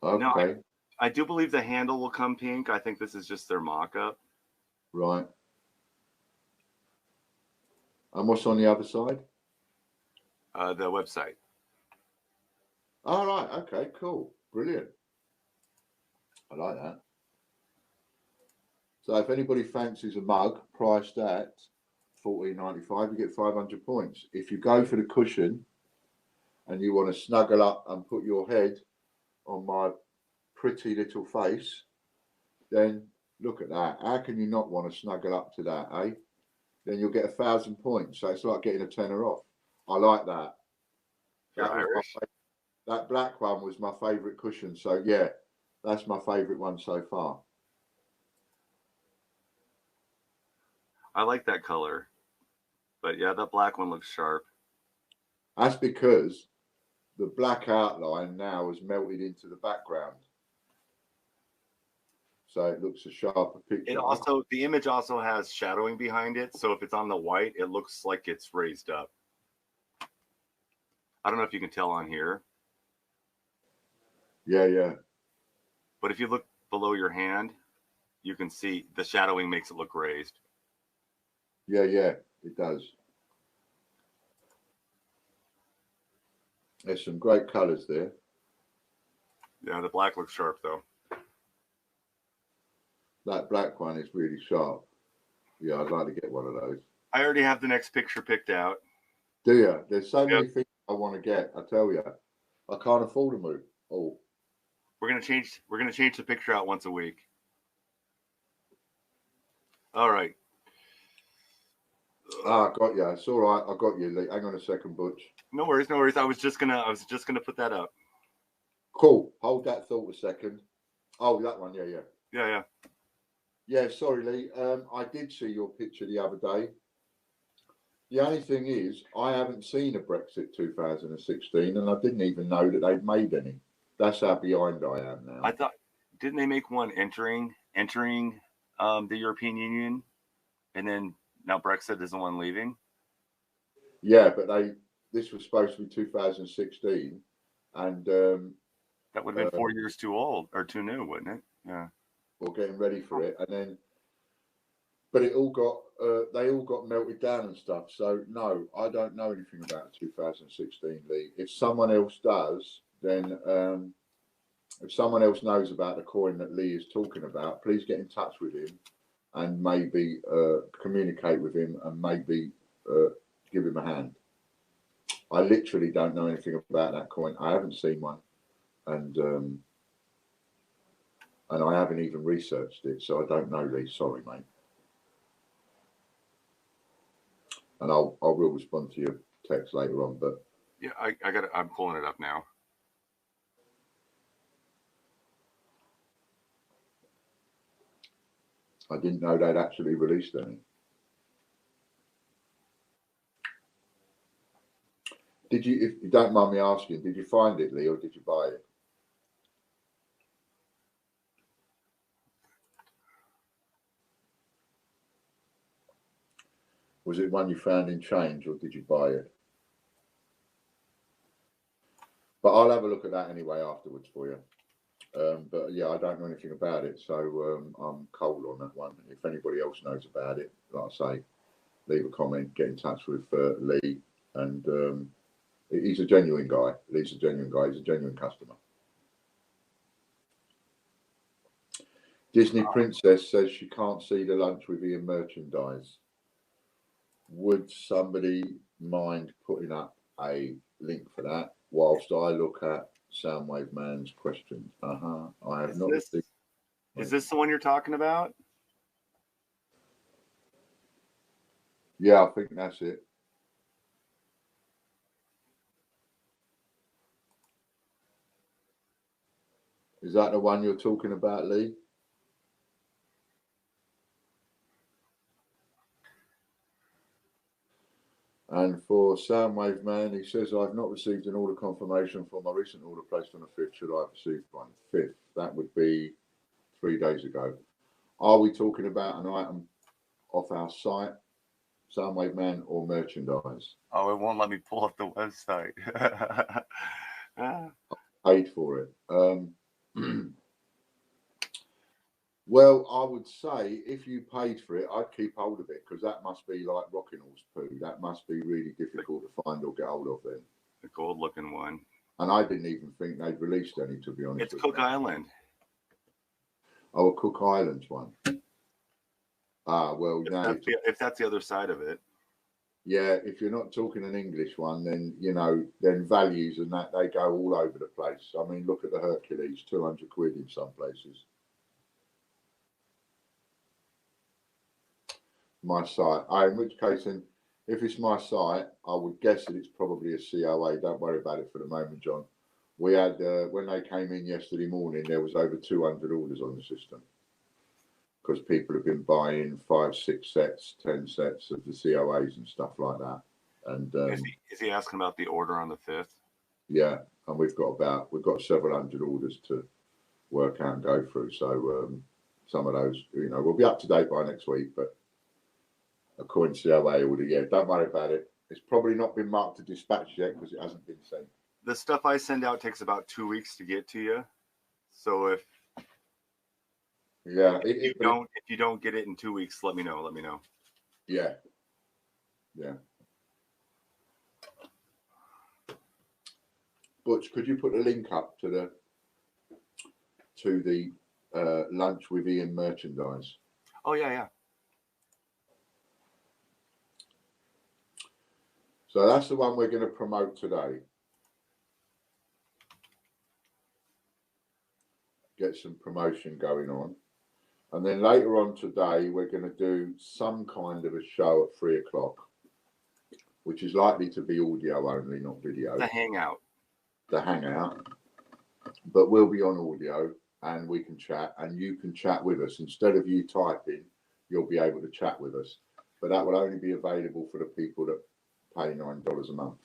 Okay. No, I do believe the handle will come pink. I think this is just their mock-up. Right. And what's on the other side? The website. All right. Okay. Cool. Brilliant. I like that. So if anybody fancies a mug priced at $14.95, you get 500 points. If you go for the cushion and you want to snuggle up and put your head on my pretty little face, then look at that. How can you not want to snuggle up to that, eh? Then you'll get 1,000 points. So it's like getting a tenner off. I like that. You're Irish. That black one was my favourite cushion. So yeah, that's my favourite one so far. I like that color. But yeah, that black one looks sharp. That's because the black outline now has melted into the background. So it looks a sharper picture. The image also has shadowing behind it. So if it's on the white, it looks like it's raised up. I don't know if you can tell on here. Yeah. But if you look below your hand, you can see the shadowing makes it look raised. Yeah, it does. There's some great colours there. Yeah, the black looks sharp though. That black one is really sharp. Yeah, I'd like to get one of those. I already have the next picture picked out. Do you? There's so many things I want to get. I tell you, I can't afford to move. Oh, we're gonna change the picture out once a week. All right. I got you. It's all right. I got you, Lee. Hang on a second, Butch. No worries. I was just gonna put that up. Cool. Hold that thought a second. Oh, that one. Yeah. Yeah, sorry, Lee. I did see your picture the other day. The only thing is, I haven't seen a Brexit 2016, and I didn't even know that they'd made any. That's how behind I am now. I thought, didn't they make one entering the European Union, and then now Brexit is the one leaving? Yeah, but this was supposed to be 2016, and that would have been 4 years too old or too new, wouldn't it? Yeah. Or getting ready for it, and then, but it all got they all got melted down and stuff. So no, I don't know anything about 2016, Lee. If someone else does, then if someone else knows about the coin that Lee is talking about, please get in touch with him and maybe communicate with him and maybe give him a hand. I literally don't know anything about that coin. I haven't seen one, and I haven't even researched it, so I don't know, Lee. Sorry, mate. And I will respond to your text later on, but yeah, I'm pulling it up now. I didn't know they'd actually released any. Did you, if you don't mind me asking, did you find it, Lee, or did you buy it? Was it one you found in change, or did you buy it? But I'll have a look at that anyway afterwards for you. But yeah, I don't know anything about it, so I'm cold on that one. If anybody else knows about it, like I say, leave a comment, get in touch with Lee, and he's a genuine guy. Lee's a genuine guy. He's a genuine customer. Disney Princess says she can't see the lunch with Ian merchandise. Would somebody mind putting up a link for that whilst I look at Soundwave Man's questions? I have not. Is this the one you're talking about? Yeah, I think that's it. Is that the one you're talking about, Lee? And for Soundwave Man, he says, I've not received an order confirmation for my recent order placed on the 5th. Should I have received one? 5th. That would be 3 days ago. Are we talking about an item off our site, Soundwave Man, or merchandise? Oh, it won't let me pull up the website. Paid for it. Well, I would say if you paid for it, I'd keep hold of it, because that must be like rocking horse poo. That must be really difficult to find or get hold of then. The gold looking one. And I didn't even think they'd released any, to be honest. It's Cook Island. Oh, a Cook Islands one. Ah, well, if that's the other side of it. Yeah, if you're not talking an English one, then, you know, then values and that, they go all over the place. I mean, look at the Hercules, 200 quid in some places. My site. In which case, then, if it's my site, I would guess that it's probably a COA. Don't worry about it for the moment, John. We had, when they came in yesterday morning, there was over 200 orders on the system, because people have been buying 5, 6 sets, 10 sets of the COAs and stuff like that. And is he asking about the order on the 5th? Yeah, and we've got several hundred orders to work out and go through. So some of those, you know, we'll be up to date by next week. But according to COA order, yeah, don't worry about it. It's probably not been marked to dispatch yet because it hasn't been sent. The stuff I send out takes about 2 weeks to get to you. So if you don't get it in 2 weeks, let me know. Let me know. Yeah. Yeah. Butch, could you put a link up to the lunch with Ian merchandise? Oh yeah. So that's the one we're going to promote today. Get some promotion going on. And then later on today, we're going to do some kind of a show at 3 o'clock, which is likely to be audio only, not video. The hangout. But we'll be on audio and we can chat, and you can chat with us. Instead of you typing, you'll be able to chat with us. But that will only be available for the people that pay $9 a month.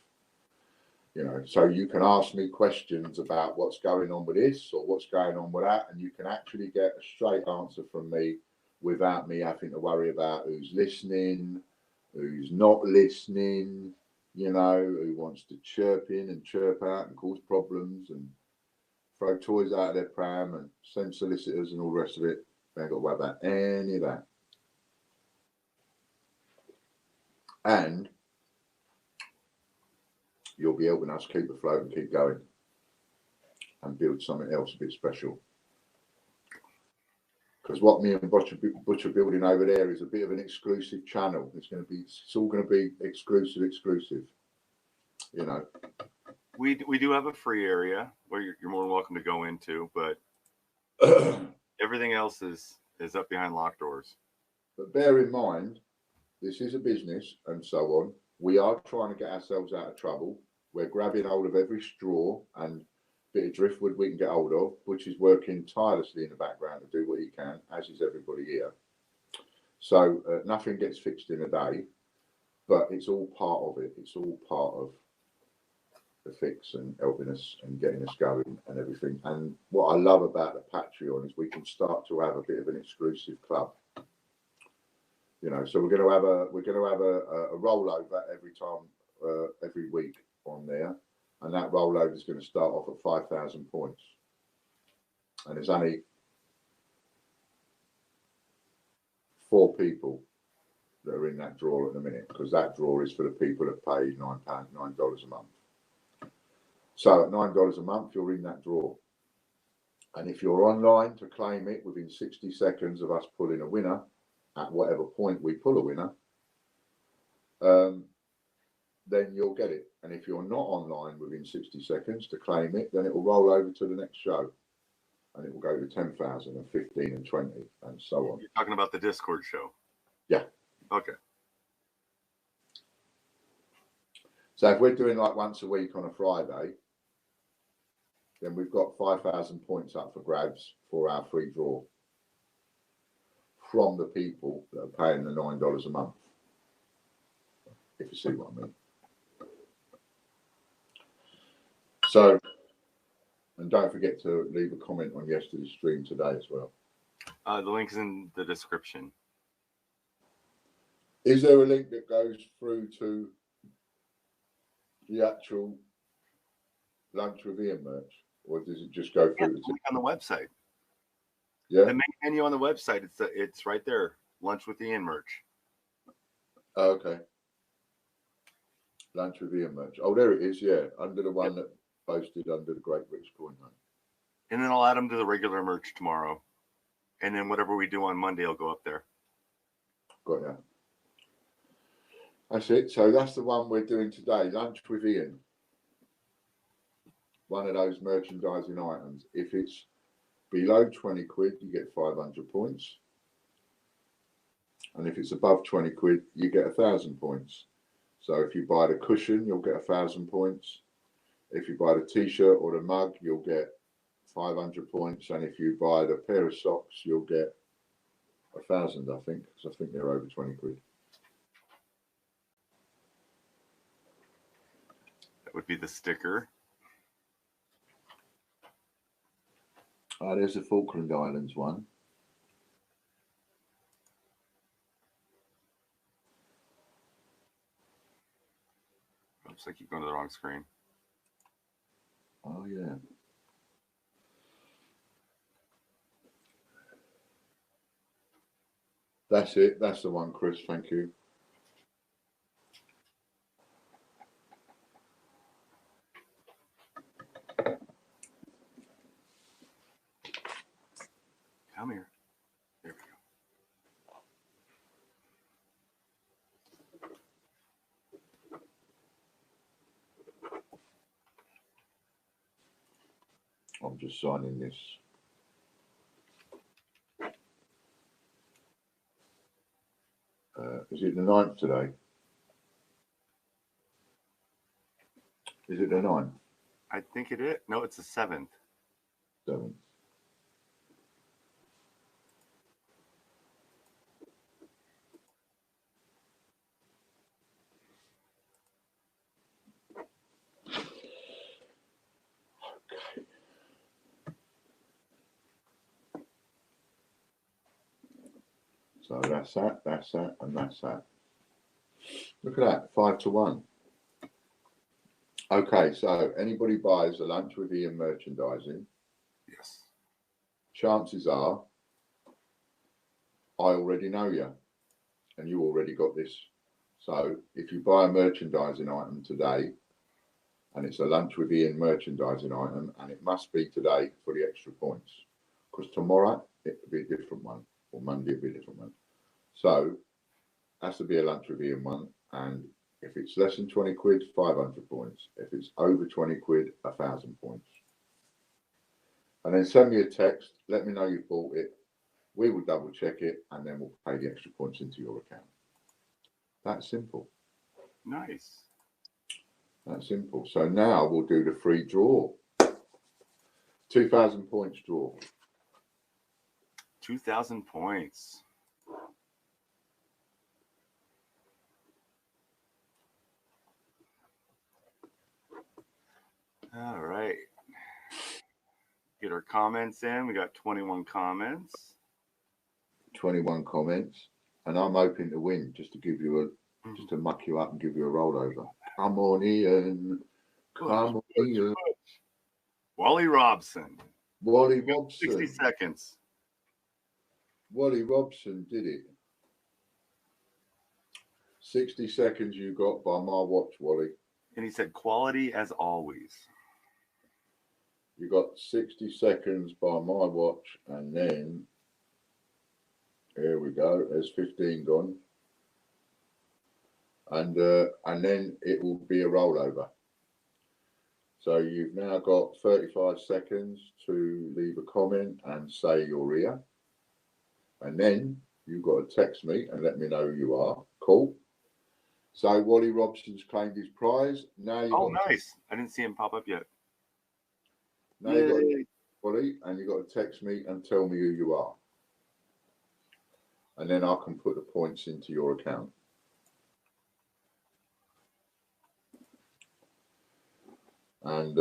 You know, so you can ask me questions about what's going on with this or what's going on with that, and you can actually get a straight answer from me without me having to worry about who's listening, who's not listening, you know, who wants to chirp in and chirp out and cause problems and throw toys out of their pram and send solicitors and all the rest of it. They ain't got to worry about any of that. And you'll be helping us keep afloat and keep going and build something else a bit special. Because what me and Butch are building over there is a bit of an exclusive channel. It's all going to be exclusive, you know. We do have a free area where you're more than welcome to go into, but everything else is up behind locked doors. But bear in mind, this is a business and so on. We are trying to get ourselves out of trouble. We're grabbing hold of every straw and bit of driftwood we can get hold of, which is working tirelessly in the background to do what he can, as is everybody here. So nothing gets fixed in a day, but it's all part of it. It's all part of the fix and helping us and getting us going and everything. And what I love about the Patreon is we can start to have a bit of an exclusive club. You know, so we're going to have a rollover every week on there, and that rollover is going to start off at 5,000 points, and there's only 4 people that are in that draw at the minute, because that draw is for the people that pay $9 a month. So at $9 a month, you're in that draw, and if you're online to claim it within 60 seconds of us pulling a winner, at whatever point we pull a winner, then you'll get it. And if you're not online within 60 seconds to claim it, then it will roll over to the next show, and it will go to 10,000 and 15 and 20 and so on. You're talking about the Discord show? Yeah. Okay. So if we're doing like once a week on a Friday, then we've got 5,000 points up for grabs for our free draw from the people that are paying the $9 a month, if you see what I mean. So, and don't forget to leave a comment on yesterday's stream today as well. The link's in the description. Is there a link that goes through to the actual Lunch with Ian merch, or does it just go through on the website? Yeah, the main menu on the website. It's right there. Lunch with Ian merch. Oh, okay. Lunch with Ian merch. Oh, there it is. Yeah, under the one that posted under the Great British Coin Hunt. And then I'll add them to the regular merch tomorrow. And then whatever we do on Monday, will go up there. Got ya. That's it. So that's the one we're doing today. Lunch with Ian. One of those merchandising items. If it's below 20 quid, you get 500 points. And if it's above 20 quid, you get 1,000 points. So if you buy the cushion, you'll get 1,000 points. If you buy the t-shirt or the mug, you'll get 500 points. And if you buy the pair of socks, you'll get 1,000, I think, because I think they're over 20 quid. That would be the sticker. There's the Falkland Islands one. Looks like you've gone to the wrong screen. Oh, yeah. That's it. That's the one, Chris. Thank you. Come here. There we go. I'm just signing this. Is it the 9th today? Is it the 9th? I think it is. No, it's the 7th. 7th. So that's that, and that's that. Look at that, 5 to 1. Okay, so anybody buys a Lunch with Ian merchandising, Yes. chances are I already know you, and you already got this. So if you buy a merchandising item today, and it's a Lunch with Ian merchandising item, and it must be today for the extra points, because tomorrow it will be a different one, or Monday it will be a different one. So has to be a Lunch with Ian one, and if it's less than 20 quid, 500 points. If it's over 20 quid, 1,000 points. And then send me a text, let me know you bought it. We will double check it, and then we'll pay the extra points into your account. That's simple. Nice. That's simple. So now we'll do the free draw. 2,000 points draw. 2,000 points. All right. Get our comments in. We got 21 comments. 21 comments. And I'm hoping to win, just to give you just to muck you up and give you a rollover. Come on, Ian. Come on, Ian. Wally Robson. Wally Robson. 60 seconds. Wally Robson did it. 60 seconds you got by my watch, Wally. And he said quality as always. You got 60 seconds by my watch, and then here we go. There's 15 gone, and then it will be a rollover. So you've now got 35 seconds to leave a comment and say you're here, and then you've got to text me and let me know who you are. Cool. So Wally Robson's claimed his prize. Now you. Oh, nice! I didn't see him pop up yet. Now you got to Yay. Wally, and you got to text me and tell me who you are, and then I can put the points into your account. And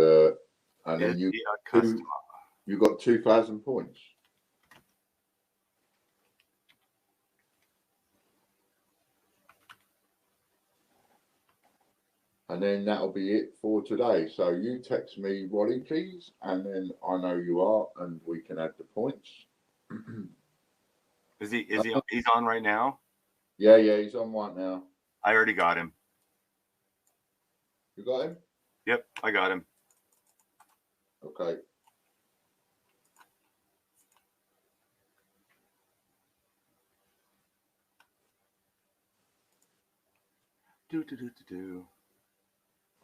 then you got 2,000 points. And then that'll be it for today. So you text me, Wally, please, and then I know you are, and we can add the points. He's on right now? Yeah, he's on right now. I already got him. You got him? Yep, I got him. Okay.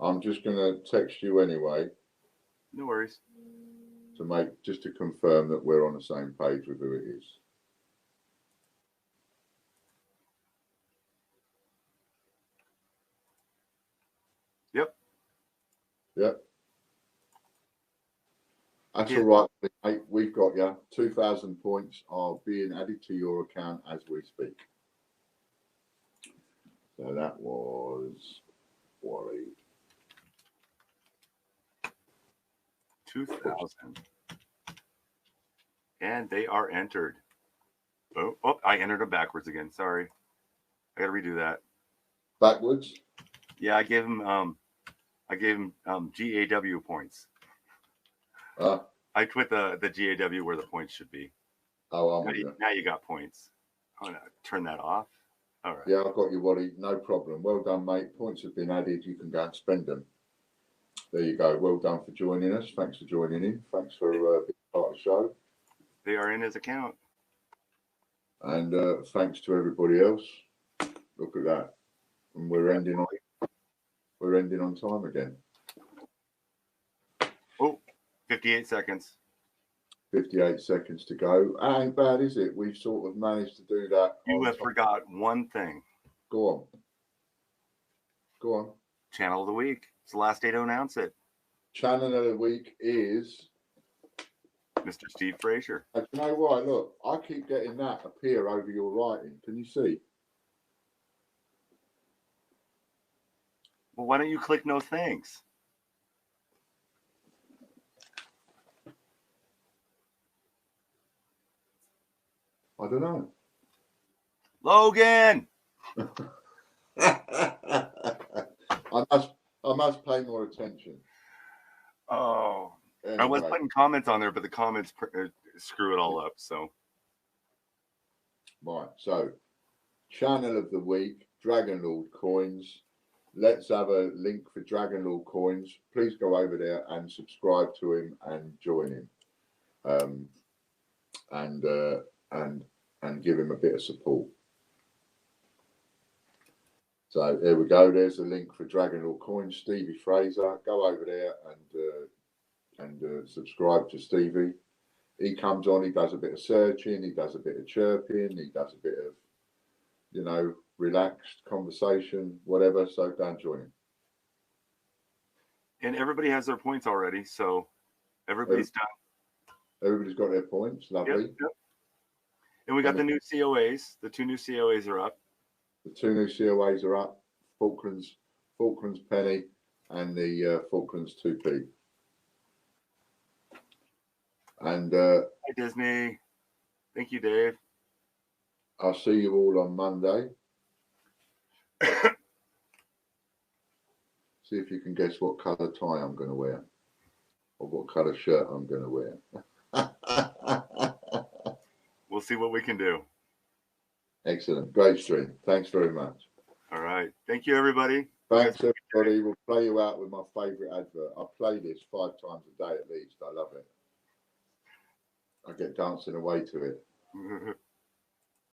I'm just gonna text you anyway. No worries. Just to confirm that we're on the same page with who it is. Yep. That's all right, mate. We've got you. 2,000 points are being added to your account as we speak. So that was Wally. 2,000. And they are entered. Oh, I entered them backwards again. Sorry. I gotta redo that. Backwards? Yeah, I gave him GAW points. I put the GAW where the points should be. Oh, now you got points. I'm gonna turn that off. All right. Yeah, I've got you, Wally. No problem. Well done, mate. Points have been added. You can go and spend them. There you go. Well done for joining us. Thanks for joining in. Thanks for being part of the show. They are in his account. And thanks to everybody else. Look at that. And we're ending on time again. Oh, 58 seconds. 58 seconds to go. Ain't bad, is it? We've sort of managed to do that. You have forgot one thing. Go on. Channel of the week. It's the last day to announce it. Channel of the week is Mr. Steve Frazier. You know what? Look, I keep getting that appear over your writing. Can you see? Well, why don't you click no thanks? I don't know. Logan! I must pay more attention. Oh. Anyway. I was putting comments on there, but the comments screw it all up. So. Right. So, channel of the week, Dragon Lord coins. Let's have a link for Dragon Lord coins. Please go over there and subscribe to him and join him. And give him a bit of support. So there we go. There's a link for Dragon Lord coins. Stevie Fraser. Go over there and subscribe to Stevie. He comes on. He does a bit of searching. He does a bit of chirping. He does a bit of, relaxed conversation, whatever. So go and join him. And everybody has their points already, so everybody's done. Everybody's got their points. Lovely. Yep. And we got the new COAs. The 2 new COAs are up. The 2 new COAs are up. Falklands penny and the Falklands 2p. And hi Disney. Thank you, Dave. I'll see you all on Monday. See if you can guess what colour tie I'm going to wear, or what colour shirt I'm going to wear. We'll see what we can do. Excellent. Great stream. Thanks very much. All right. Thank you, everybody. Thanks, everybody. We'll play you out with my favourite advert. I play this 5 times a day at least. I love it. I get dancing away to it.